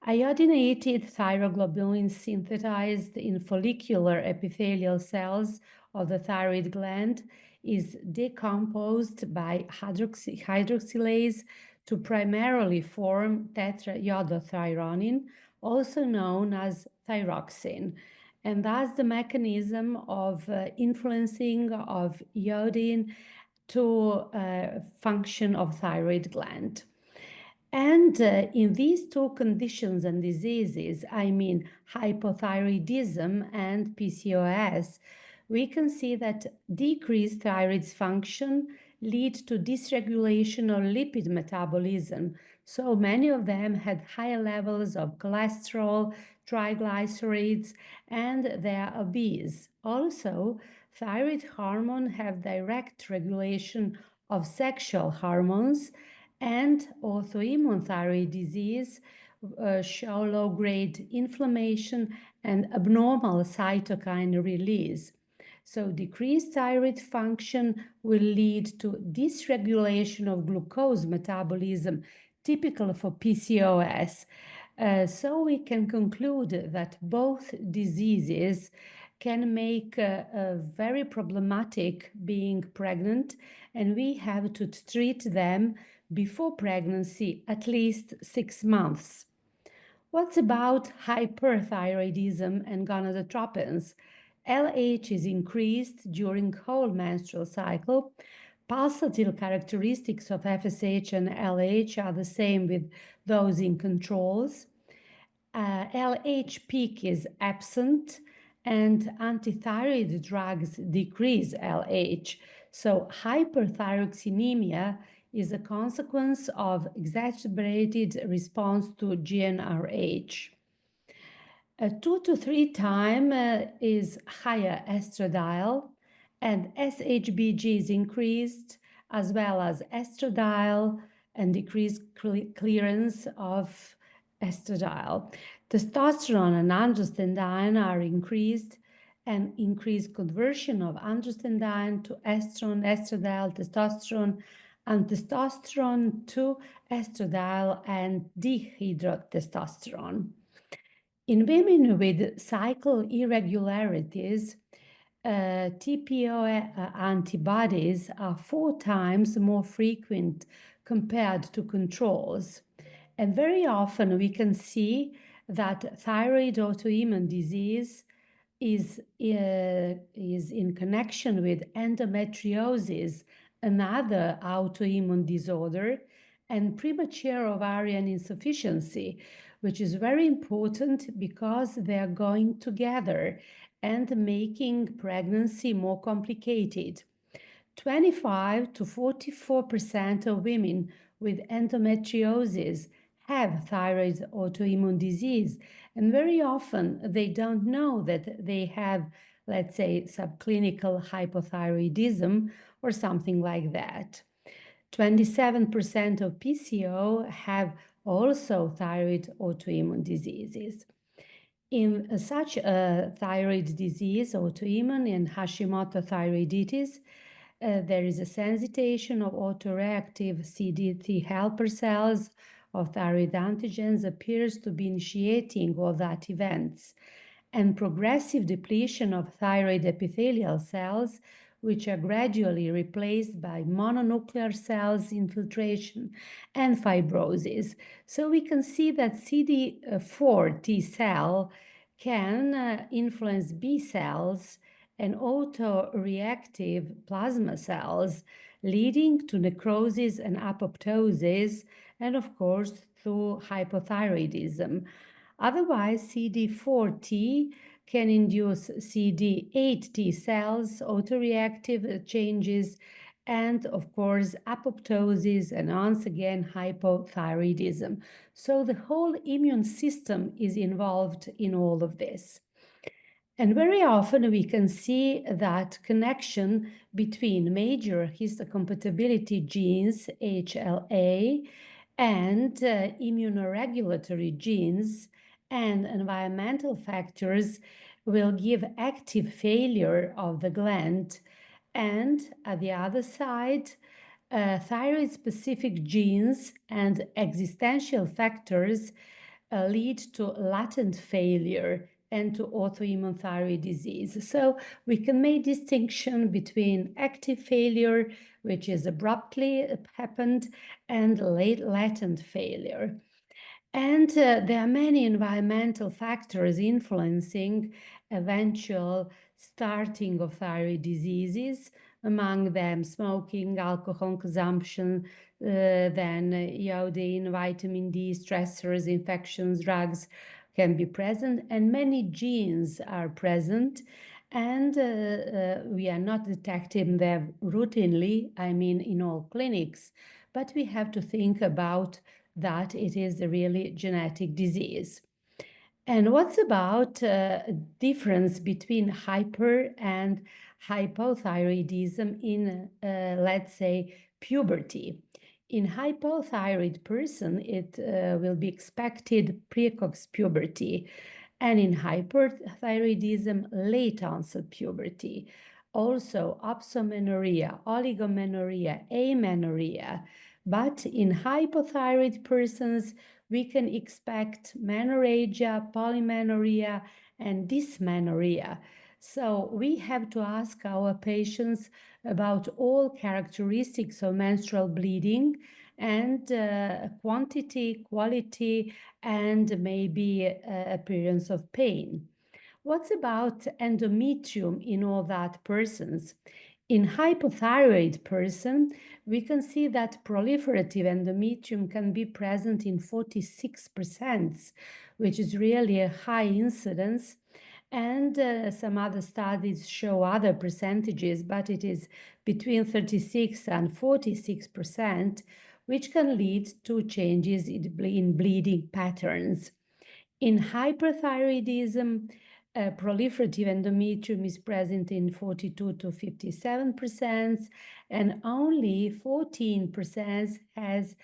Iodinated thyroglobulin synthesized in follicular epithelial cells of the thyroid gland is decomposed by hydroxylase to primarily form tetraiodothyronine, also known as thyroxine, and thus the mechanism of influencing of iodine to function of thyroid gland. And in these two conditions and diseases, I mean hypothyroidism and PCOS, we can see that decreased thyroid function lead to dysregulation of lipid metabolism. So many of them had higher levels of cholesterol, triglycerides, and they are obese. Also, thyroid hormone have direct regulation of sexual hormones, and autoimmune thyroid disease show low-grade inflammation and abnormal cytokine release. So decreased thyroid function will lead to dysregulation of glucose metabolism, typical for PCOS. So we can conclude that both diseases can make very problematic being pregnant, and we have to treat them before pregnancy at least 6 months. What's about hyperthyroidism and gonadotropins? LH is increased during whole menstrual cycle. Pulsatile characteristics of FSH and LH are the same with those in controls. LH peak is absent, and antithyroid drugs decrease LH. So hyperthyroxinemia is a consequence of exacerbated response to GnRH. 2 to 3 times is higher estradiol, and SHBG is increased, as well as estradiol and decreased clearance of estradiol. Testosterone and androstenedione are increased, and increased conversion of androstenedione to estrone, estradiol, testosterone, and testosterone to estradiol and dihydrotestosterone. In women with cycle irregularities, TPO antibodies are 4 times more frequent compared to controls. And very often we can see that thyroid autoimmune disease is in connection with endometriosis, another autoimmune disorder, and premature ovarian insufficiency, which is very important because they are going together and making pregnancy more complicated. 25 to 44% of women with endometriosis have thyroid autoimmune disease, and very often they don't know that they have, let's say, subclinical hypothyroidism or something like that. 27% of PCO have also thyroid autoimmune diseases. In such a thyroid disease, autoimmune and Hashimoto thyroiditis, there is a sensitization of autoreactive CD3 helper cells of thyroid antigens appears to be initiating all that events, and progressive depletion of thyroid epithelial cells, which are gradually replaced by mononuclear cells infiltration and fibrosis. So we can see that CD4 T cell can influence B cells and autoreactive plasma cells, leading to necrosis and apoptosis, and of course through hypothyroidism. Otherwise, CD4T can induce CD8 T cells, autoreactive changes, and of course, apoptosis and once again hypothyroidism. So the whole immune system is involved in all of this. And very often we can see that connection between major histocompatibility genes, HLA, and immunoregulatory genes and environmental factors will give active failure of the gland. And at the other side, thyroid-specific genes and existential factors lead to latent failure and to autoimmune thyroid disease. So we can make distinction between active failure, which is abruptly happened, and latent failure. And there are many environmental factors influencing eventual starting of thyroid diseases, among them smoking, alcohol consumption, then iodine, vitamin D, stressors, infections, drugs can be present, and many genes are present, and we are not detecting them routinely, I mean in all clinics, but we have to think about that it is a really genetic disease. And what's about difference between hyper and hypothyroidism in, let's say, puberty? In hypothyroid person, it will be expected precox puberty, and in hyperthyroidism, late onset puberty. Also, opsomenorrhea, oligomenorrhea, amenorrhea. But in hypothyroid persons, we can expect menorrhagia, polymenorrhea, and dysmenorrhea. So we have to ask our patients about all characteristics of menstrual bleeding and quantity, quality, and maybe appearance of pain. What's about endometrium in all that persons? In hypothyroid person, we can see that proliferative endometrium can be present in 46%, which is really a high incidence. And some other studies show other percentages, but it is between 36 and 46%, which can lead to changes in bleeding patterns. In hyperthyroidism, proliferative endometrium is present in 42 to 57%, and only 14% has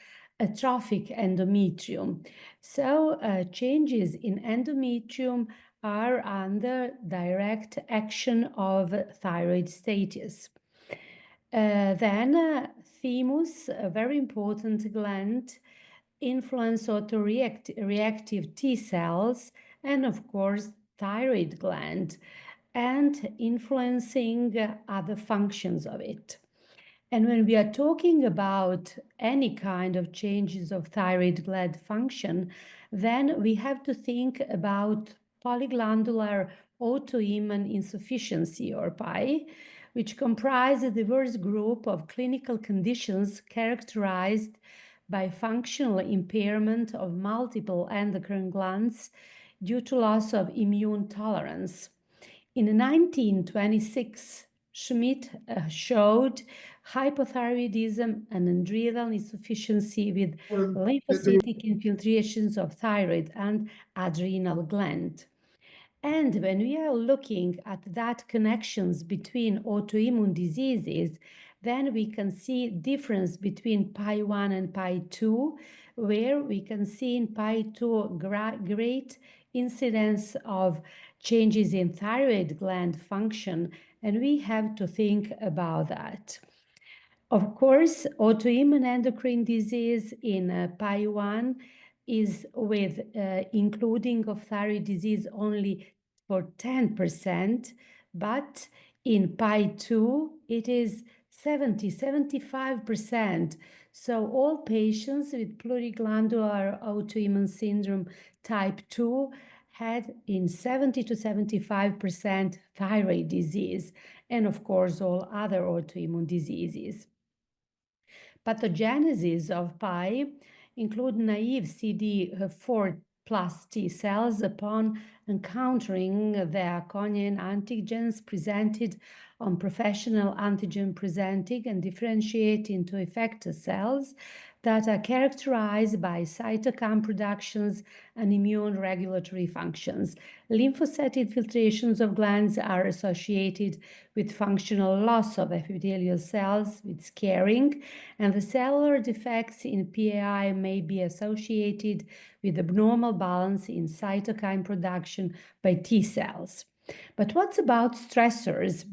atrophic endometrium. So changes in endometrium are under direct action of thyroid status. Then thymus, a very important gland, influence autoreactive T cells, and of course thyroid gland, and influencing other functions of it. And when we are talking about any kind of changes of thyroid gland function, then we have to think about polyglandular autoimmune insufficiency, or PI, which comprise a diverse group of clinical conditions characterized by functional impairment of multiple endocrine glands due to loss of immune tolerance. In 1926, Schmidt showed hypothyroidism and adrenal insufficiency with lymphocytic infiltrations of thyroid and adrenal gland. And when we are looking at that connections between autoimmune diseases, then we can see difference between PI1 and PI2, where we can see in PI2 great incidence of changes in thyroid gland function, and we have to think about that. Of course, autoimmune endocrine disease in PI1 is with including of thyroid disease only for 10%, but in PI2 it is 75%. So all patients with pluriglandular autoimmune syndrome type 2 had in 70 to 75% thyroid disease, and of course all other autoimmune diseases. Pathogenesis of PI include naive CD4 plus T cells upon encountering the Aconian antigens presented on professional antigen presenting and differentiate into effector cells that are characterized by cytokine productions and immune regulatory functions. Lymphocyte infiltrations of glands are associated with functional loss of epithelial cells, with scarring, and the cellular defects in PAI may be associated with abnormal balance in cytokine production by T cells. But what's about stressors?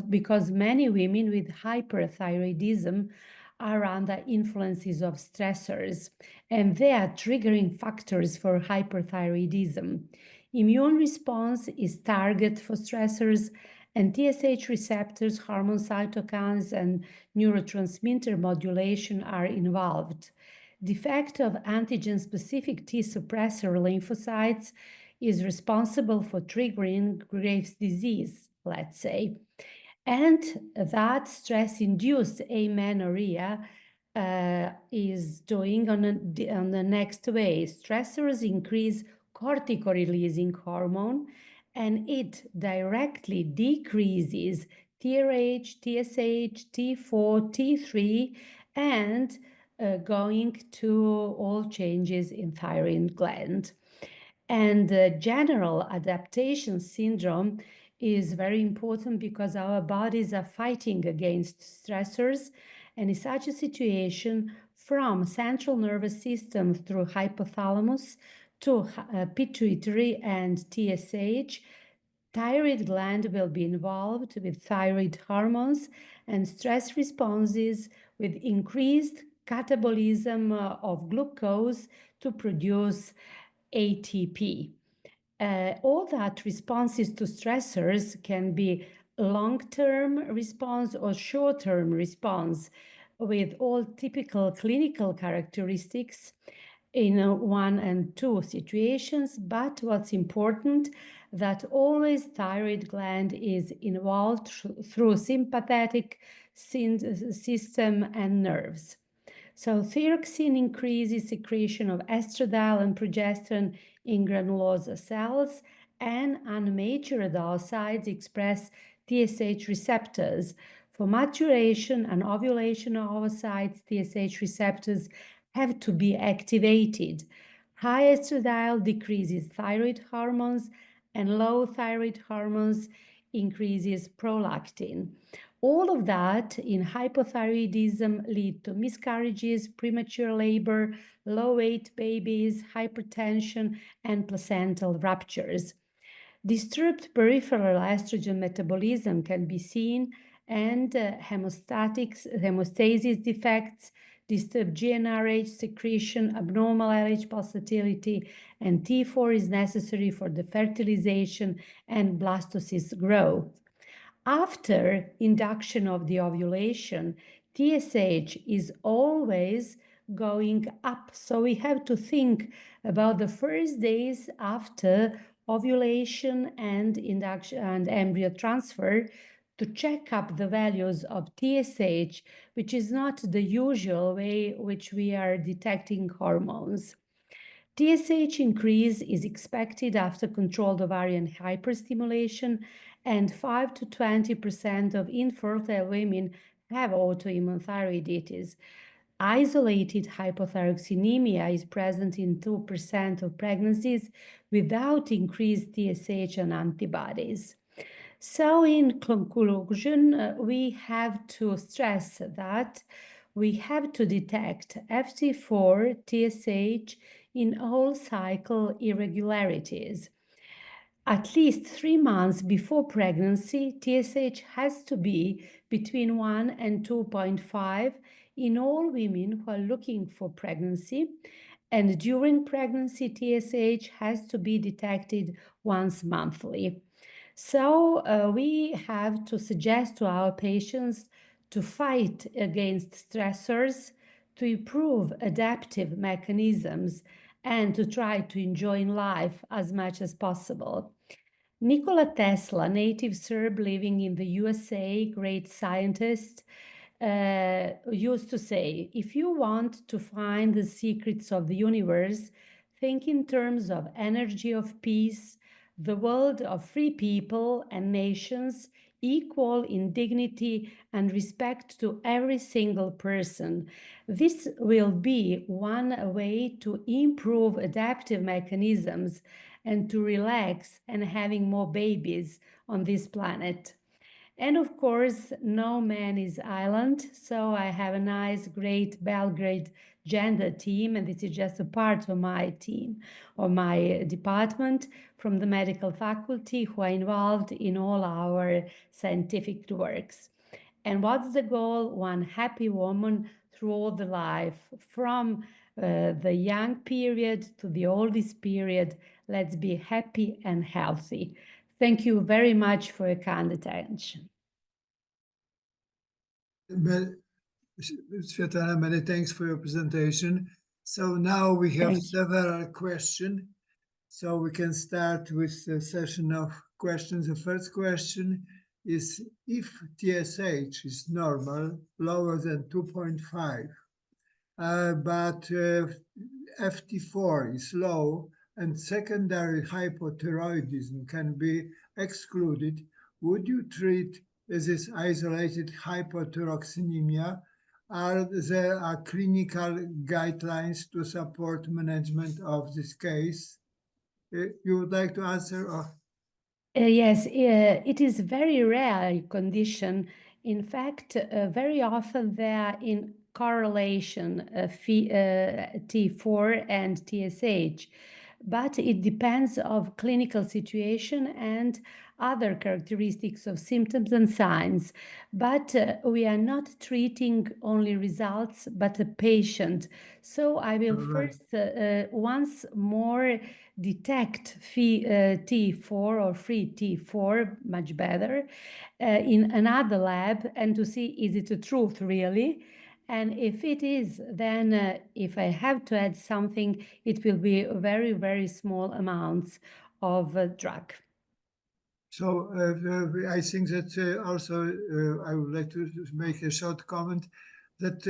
Because many women with hyperthyroidism are under influences of stressors, and they are triggering factors for hyperthyroidism. Immune response is target for stressors, and TSH receptors, hormone cytokines, and neurotransmitter modulation are involved. Defect of antigen-specific T suppressor lymphocytes is responsible for triggering Graves' disease, let's say. And that stress-induced amenorrhea is doing on the next way. Stressors increase cortico-releasing hormone, and it directly decreases TRH, TSH, T4, T3, and going to all changes in thyroid gland. And general adaptation syndrome is very important because our bodies are fighting against stressors, and in such a situation, from central nervous system through hypothalamus to pituitary and TSH, thyroid gland will be involved with thyroid hormones and stress responses with increased catabolism of glucose to produce ATP. All that responses to stressors can be long-term response or short-term response with all typical clinical characteristics in 1 and 2 situations, but what's important that always thyroid gland is involved through sympathetic system and nerves. So thyroxine increases secretion of estradiol and progesterone in granulosa cells, and unmature adelocytes express TSH receptors. For maturation and ovulation of oocytes, TSH receptors have to be activated. High estradiol decreases thyroid hormones, and low thyroid hormones increases prolactin. All of that in hypothyroidism lead to miscarriages, premature labor, low-weight babies, hypertension, and placental ruptures. Disturbed peripheral estrogen metabolism can be seen, and hemostasis defects, disturbed GnRH secretion, abnormal LH pulsatility, and T4 is necessary for the fertilization and blastocyst growth. After induction of the ovulation, TSH is always going up. So we have to think about the first days after ovulation and induction and embryo transfer to check up the values of TSH, which is not the usual way which we are detecting hormones. TSH increase is expected after controlled ovarian hyperstimulation, and 5 to 20% of infertile women have autoimmune thyroiditis. Isolated hypothyroxemia is present in 2% of pregnancies without increased TSH and antibodies. So, in conclusion, we have to stress that we have to detect FT4 TSH in all cycle irregularities. At least 3 months before pregnancy, TSH has to be between 1 and 2.5 in all women who are looking for pregnancy. And during pregnancy, TSH has to be detected once monthly. So we have to suggest to our patients to fight against stressors, to improve adaptive mechanisms, and to try to enjoy life as much as possible. Nikola Tesla, native Serb living in the USA, great scientist, used to say, if you want to find the secrets of the universe, think in terms of energy of peace, the world of free people and nations, equal in dignity and respect to every single person. This will be one way to improve adaptive mechanisms and to relax and having more babies on this planet. And of course, no man is island. So I have a nice, great Belgrade gender team, and this is just a part of my team or my department from the medical faculty who are involved in all our scientific works. And what's the goal? One happy woman through all the life, from the young period to the oldest period. Let's be happy and healthy. Thank you very much for your kind attention. Svetlana, many thanks for your presentation. So now we have Thank you. several questions. So we can start with the session of questions. The first question is, if TSH is normal, lower than 2.5, but FT4 is low and secondary hypothyroidism can be excluded, would you treat this isolated hypothyroxemia? Are there clinical guidelines to support management of this case? You would like to answer? Or? Yes, it is very rare condition. In fact, very often they are in correlation, T4 and TSH, but it depends of clinical situation and other characteristics of symptoms and signs. But we are not treating only results, but a patient. So I will first once more detect T4 or free T4 much better in another lab, and to see is it a truth really. And if it is, then if I have to add something, it will be very, very small amounts of drug. So I think that also I would like to make a short comment that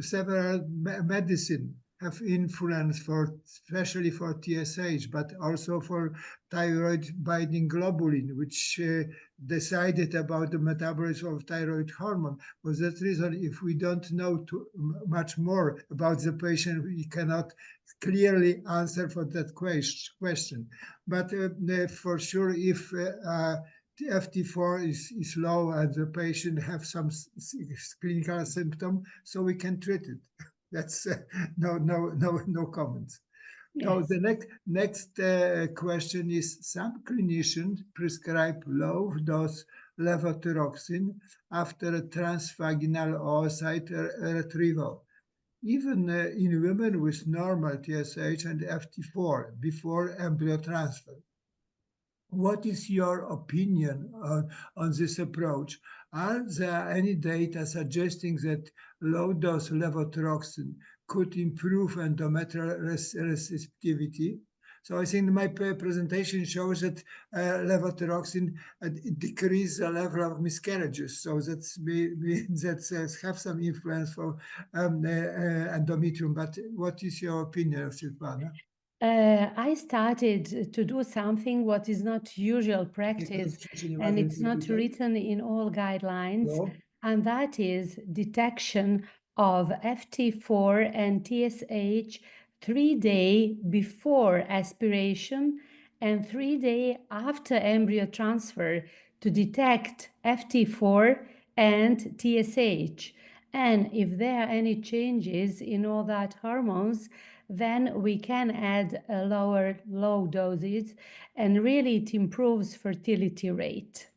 several medicine have influence for, especially for TSH, but also for thyroid binding globulin, which decided about the metabolism of thyroid hormone. For that reason, if we don't know too much more about the patient, we cannot clearly answer for that question. But for sure, if the FT4 is low and the patient have some clinical symptom, so we can treat it. That's no comments. Yes. So the next question is, some clinicians prescribe low dose levothyroxine after a transvaginal oocyte retrieval, even in women with normal TSH and FT4 before embryo transfer. What is your opinion on this approach? Are there any data suggesting that low-dose levothyroxine could improve endometrial receptivity? So I think my presentation shows that levothyroxine decrease the level of miscarriages. So that's that have some influence for endometrium. But what is your opinion, Svetlana? I started to do something what is not usual practice, and it's not written in all guidelines, No. and that is detection of FT4 and TSH 3 days before aspiration and 3 days after embryo transfer to detect FT4 and TSH. And if there are any changes in all that hormones, then we can add a low doses, and really it improves fertility rate.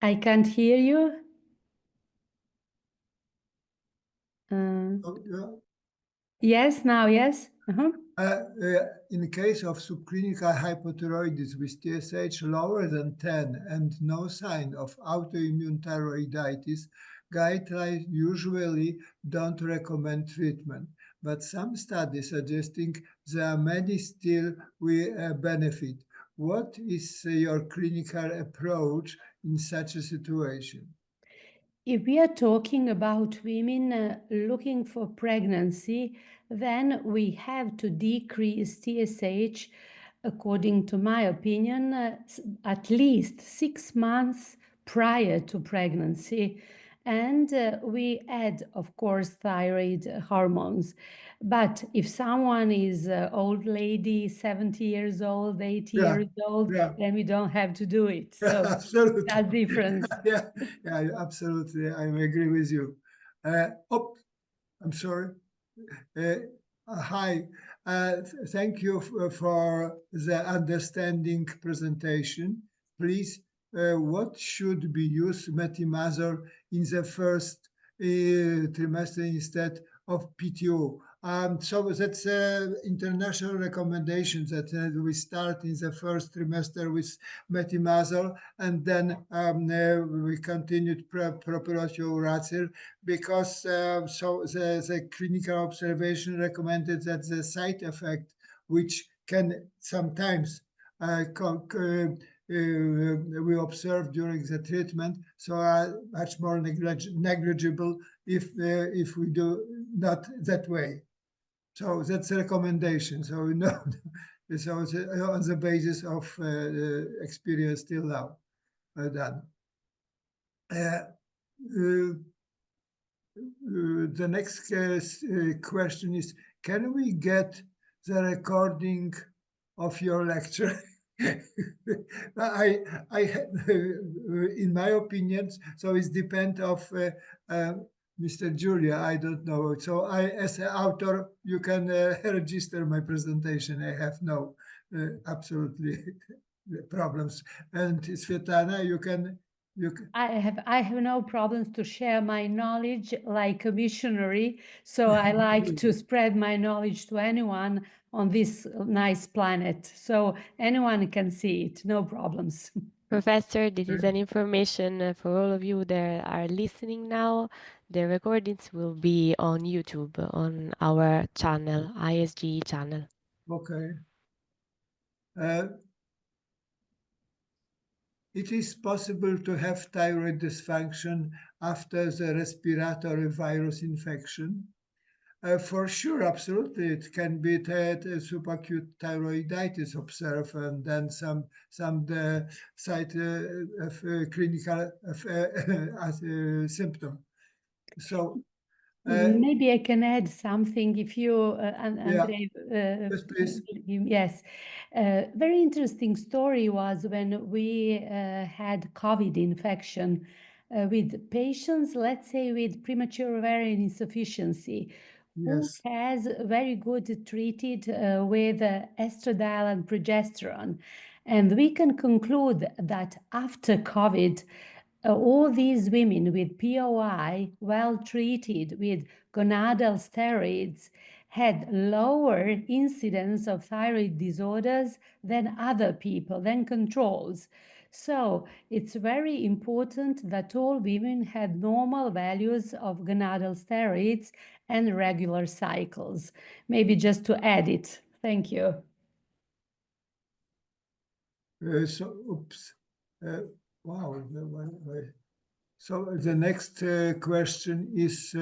I can't hear you. Yes, now, yes. In case of subclinical hypothyroidism with TSH lower than 10 and no sign of autoimmune thyroiditis, guidelines usually don't recommend treatment, but some studies suggesting there are many still will benefit. What is your clinical approach in such a situation? If we are talking about women looking for pregnancy, then we have to decrease TSH, according to my opinion, at least 6 months prior to pregnancy. And we add, of course, thyroid hormones. But if someone is an old lady, 70 years old, 80 years old, then we don't have to do it. So Absolutely. that's difference. Yeah, absolutely. I agree with you. I'm sorry. Hi. Thank you for the understanding presentation. Please, what should be used methimazole in the first trimester instead of PTO? So that's international recommendation that we start in the first trimester with methimazole, and then we continued propionate because the clinical observation recommended that the side effect, which can sometimes we observe during the treatment, so are much more negligible if we do not that way. So that's a recommendation. So so it's on the basis of experience till now done. The next question is, can we get the recording of your lecture? In my opinion, so it depends of Mr. Julia, I don't know. So as an author, you can register my presentation. I have no absolutely problems. And Svetlana, you can. I have no problems to share my knowledge like a missionary. So I like to spread my knowledge to anyone on this nice planet. So anyone can see it, no problems. Professor, this is an information for all of you that are listening now. The recordings will be on YouTube on our channel, ISG channel. Okay. It is possible to have thyroid dysfunction after the respiratory virus infection. For sure, absolutely, it can be that subacute thyroiditis observed, and then some side of clinical symptom. So maybe I can add something if you, Andrei, yes, please. Yes. Very interesting story was when we had COVID infection with patients, let's say with premature ovarian insufficiency, who Yes. has very good treated with estradiol and progesterone. And we can conclude that after COVID, all these women with POI, well treated with gonadal steroids, had lower incidence of thyroid disorders than other people, than controls. So it's very important that all women had normal values of gonadal steroids and regular cycles. Maybe just to add it. Thank you. Wow. So the next question is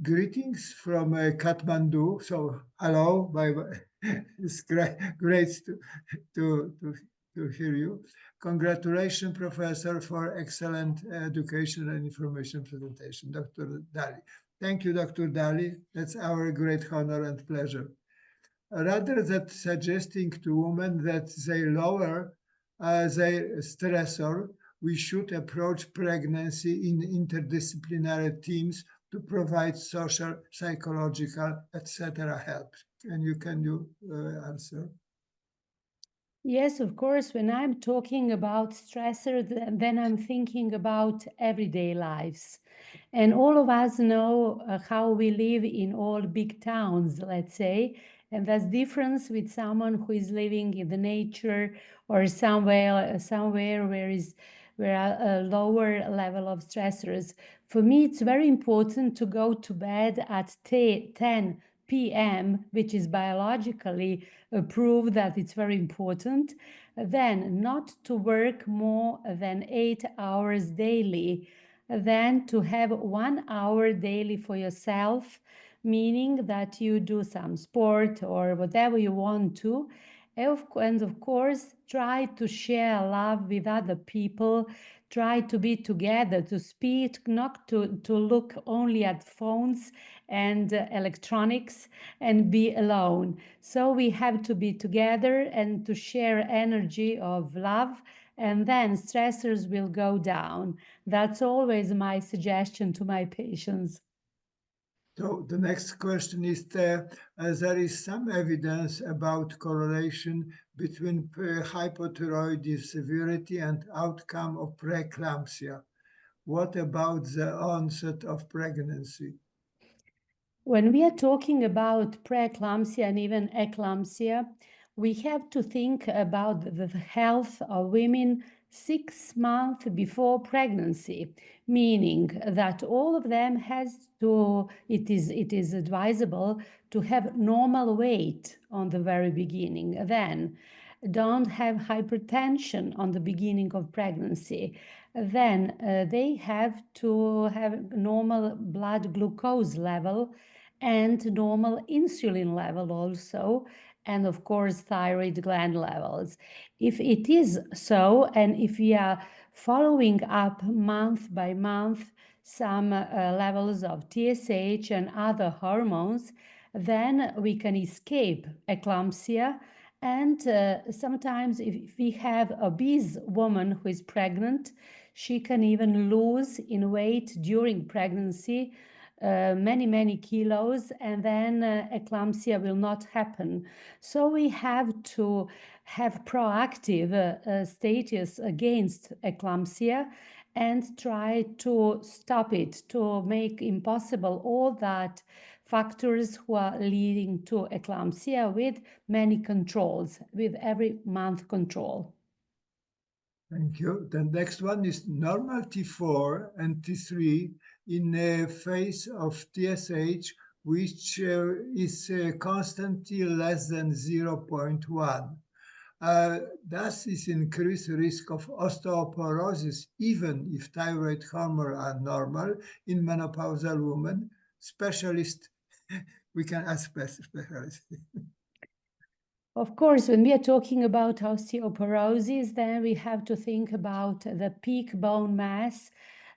greetings from Kathmandu. So hello, it's great to hear you. Congratulations, Professor, for excellent education and information presentation, Dr. Dali. Thank you, Dr. Dali. That's our great honor and pleasure. Rather than suggesting to women that they lower their stressor, we should approach pregnancy in interdisciplinary teams to provide social, psychological, etc. help. And you answer? Yes, of course. When I'm talking about stressor, then I'm thinking about everyday lives. And all of us know how we live in all big towns, let's say, and that's difference with someone who is living in the nature or somewhere where a lower level of stressors. For me, it's very important to go to bed at 10 p.m., which is biologically proved that it's very important. Then not to work more than 8 hours daily, then to have 1 hour daily for yourself, meaning that you do some sport or whatever you want to. And of course, try to share love with other people, try to be together, to speak, not to look only at phones and electronics and be alone. So we have to be together and to share energy of love, and then stressors will go down. That's always my suggestion to my patients. So the next question is there is some evidence about correlation between hypothyroidism severity and outcome of preeclampsia. What about the onset of pregnancy? When we are talking about preeclampsia and even eclampsia, we have to think about the health of women 6 months before pregnancy, meaning that all of them it is advisable to have normal weight on the very beginning. Then don't have hypertension on the beginning of pregnancy. Then they have to have normal blood glucose level and normal insulin level also, and of course thyroid gland levels. If it is so, and if we are following up month by month some levels of TSH and other hormones, then we can escape eclampsia. And sometimes if we have an obese woman who is pregnant, she can even lose in weight during pregnancy, many kilos, and then eclampsia will not happen. So we have to have proactive status against eclampsia and try to stop it, to make impossible all that factors who are leading to eclampsia with many controls, with every month control. Thank you. The next one is normal T4 and T3 in a phase of TSH, which is constantly less than 0.1. Does this increase risk of osteoporosis even if thyroid hormones are normal in menopausal women? Specialist, we can ask specialists. Of course, when we are talking about osteoporosis, then we have to think about the peak bone mass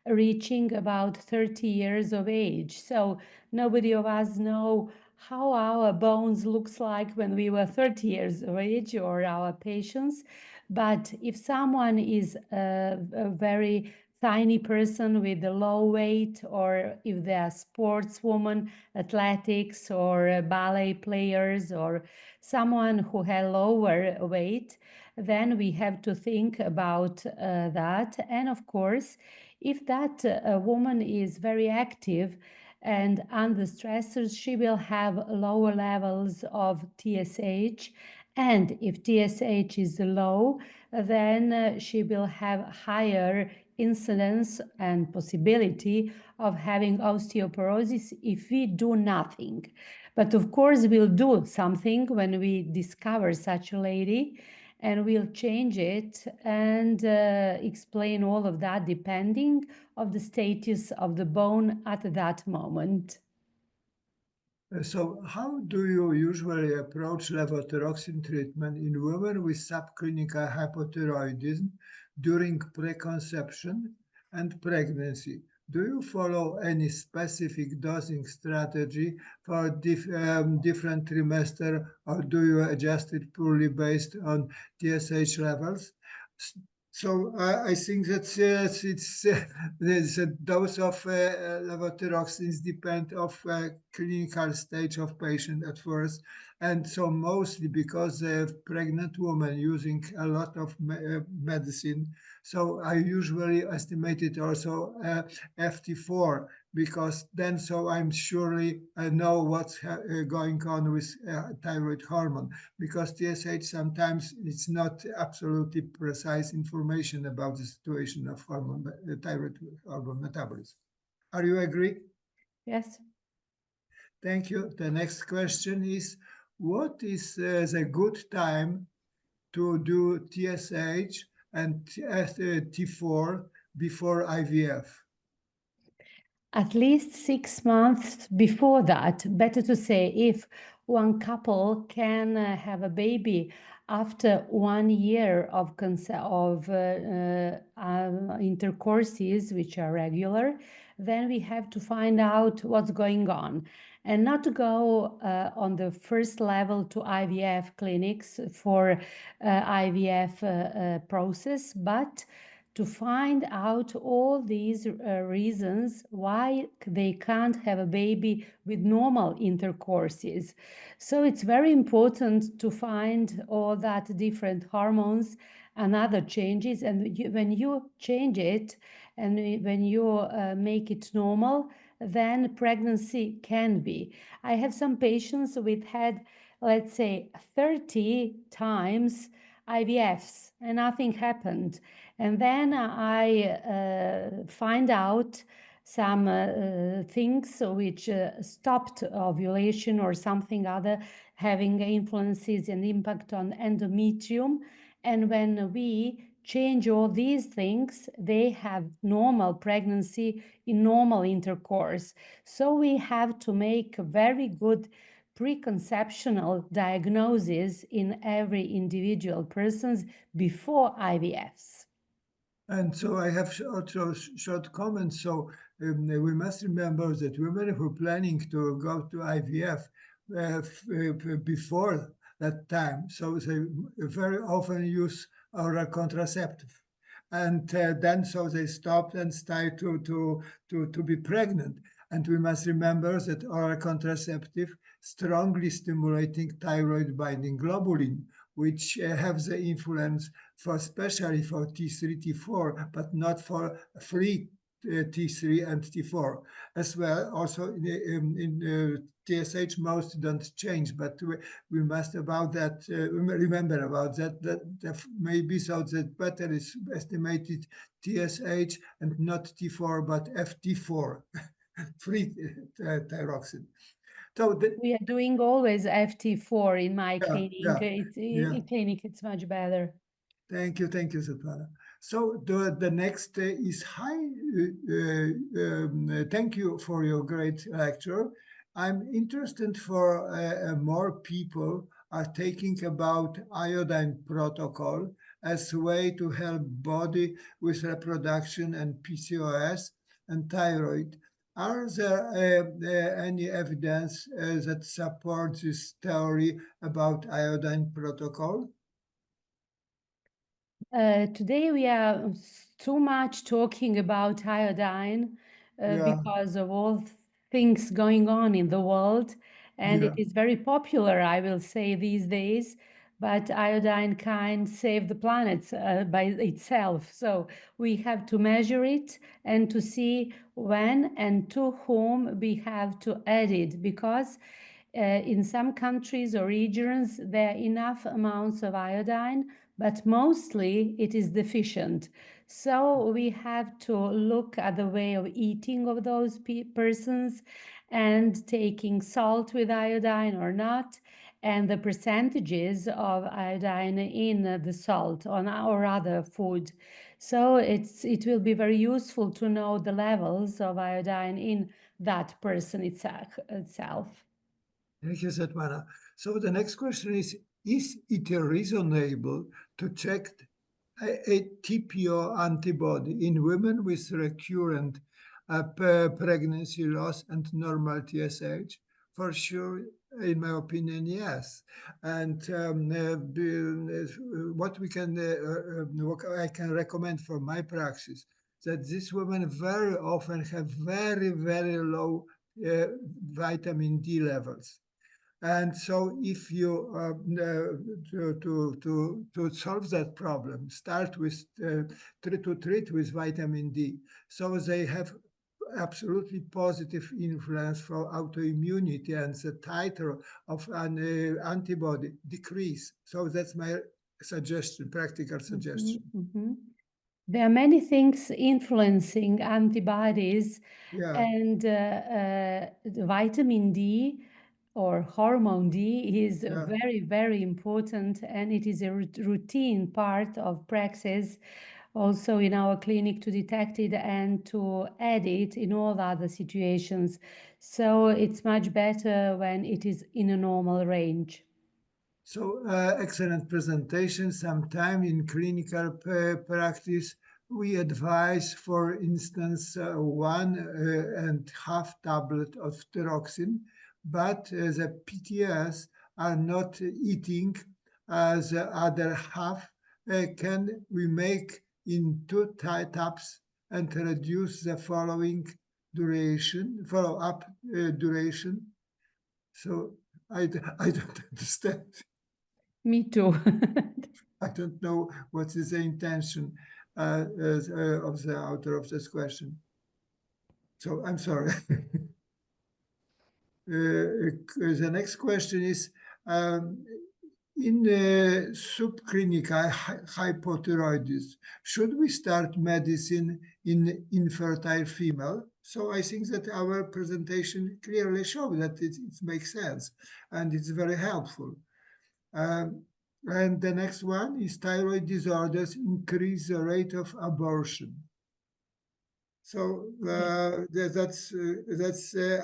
reaching about 30 years of age. So nobody of us know how our bones looks like when we were 30 years of age, or our patients. But if someone is a very tiny person with a low weight, or if they are sportswoman, athletics, or ballet players, or someone who had lower weight, then we have to think about that. And of course, if that woman is very active and under stressors, she will have lower levels of TSH And if TSH is low, then she will have higher incidence and possibility of having osteoporosis if we do nothing. But of course, we'll do something when we discover such a lady, and we'll change it and explain all of that depending of the status of the bone at that moment. So how do you usually approach levothyroxine treatment in women with subclinical hypothyroidism during preconception and pregnancy? Do you follow any specific dosing strategy for different trimester, or do you adjust it purely based on TSH levels? So I think that the dose of levothyroxine depend of clinical stage of patient at first, and so mostly because the pregnant woman using a lot of medicine. So I usually estimate it also FT4, because then so I'm surely I know what's going on with thyroid hormone, because TSH sometimes it's not absolutely precise information about the situation of hormone, thyroid hormone metabolism. Are you agree? Yes. Thank you. The next question is, what is the good time to do TSH and T4 before IVF? At least 6 months before that, better to say, if one couple can have a baby after 1 year of intercourses, which are regular, then we have to find out what's going on, and not to go on the first level to IVF clinics for IVF process, but to find out all these reasons why they can't have a baby with normal intercourses. So it's very important to find all that different hormones and other changes. And when you change it and when you make it normal, then pregnancy can be. I have some patients with had, let's say, 30 times IVFs and nothing happened. And then I find out some things which stopped ovulation or something other, having influences and impact on endometrium. And when we change all these things, they have normal pregnancy in normal intercourse. So we have to make a very good preconceptional diagnosis in every individual persons before IVFs. And so I have also short comments. So we must remember that women who are planning to go to IVF before that time, so they very often use oral contraceptive. And then so they stopped and started to be pregnant. And we must remember that oral contraceptive strongly stimulating thyroid binding globulin, which have the influence for especially for T3, T4, but not for free T3 and T4 as well. Also in TSH most don't change, but we must about that remember about that maybe so that better is estimated TSH and not T4 but FT4 free thyroxine. So we are doing always FT4 in my clinic. Yeah. Clinic, it's much better. Thank you, Svetlana. So the next is hi. Thank you for your great lecture. I'm interested for more people are thinking about iodine protocol as a way to help body with reproduction and PCOS and thyroid. Are there any evidence that supports this theory about iodine protocol? Today we are too much talking about iodine because of all things going on in the world, and it is very popular, I will say, these days. But iodine can't save the planet by itself, so we have to measure it and to see when and to whom we have to add it, because In some countries or regions, there are enough amounts of iodine, but mostly it is deficient. So we have to look at the way of eating of those persons and taking salt with iodine or not, and the percentages of iodine in the salt on our other food. So it will be very useful to know the levels of iodine in that person itself. Thank you, Svetlana. So the next question is it reasonable to check a TPO antibody in women with recurrent pregnancy loss and normal TSH? For sure, in my opinion, yes. And what I can recommend for my practice, that these women very often have very, very low vitamin D levels. And so if you, to solve that problem, start with, treat with vitamin D. So they have absolutely positive influence for autoimmunity, and the titer of an antibody decrease. So that's my suggestion, practical suggestion. There are many things influencing antibodies, and vitamin D or hormone D is very, very important, and it is a routine part of praxis also in our clinic to detect it and to add it in all other situations. So it's much better when it is in a normal range. So excellent presentation. Sometime in clinical practice, we advise, for instance, 1.5 tablet of thyroxine, but the PTS are not eating the other half. Can we make in 2 tabs and reduce the follow-up duration? So I don't understand. Me too. I don't know what is the intention of the author of this question. So I'm sorry. The next question is, in subclinical hypothyroidism, should we start medicine in infertile female? So I think that our presentation clearly shows that it makes sense and it's very helpful. And the next one is thyroid disorders increase the rate of abortion. So that's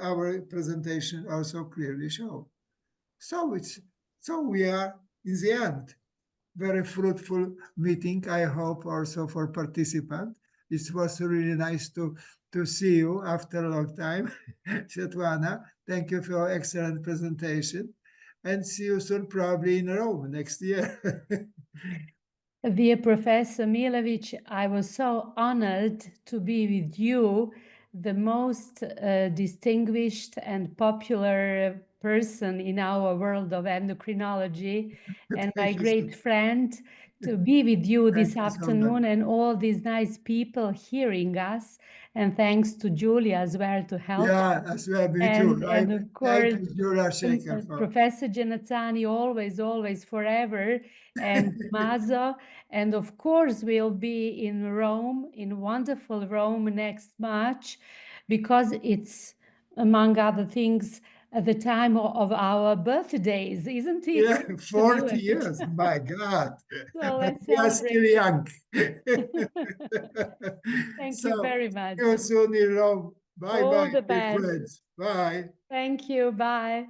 our presentation also clearly show. So we are in the end. Very fruitful meeting, I hope, also for participants. It was really nice to see you after a long time. Svetlana, thank you for your excellent presentation. And see you soon, probably in Rome next year. Dear Professor Milewicz, I was so honored to be with you, the most distinguished and popular person in our world of endocrinology, and my great friend, to be with you this afternoon, and all these nice people hearing us. And thanks to Julia as well to help. Yeah, as well, me too. And of course, Julia Shaker Professor Genazzani, always, forever, and Mazo. And of course, we'll be in Rome, in wonderful Rome next March, because it's, among other things, at the time of our birthdays, isn't it? Yeah, 40 years, my God. So let's We are still young. Thank you very much. See you soon in Rome. Bye-bye, All the dear best. friends. Bye. Thank you. Bye.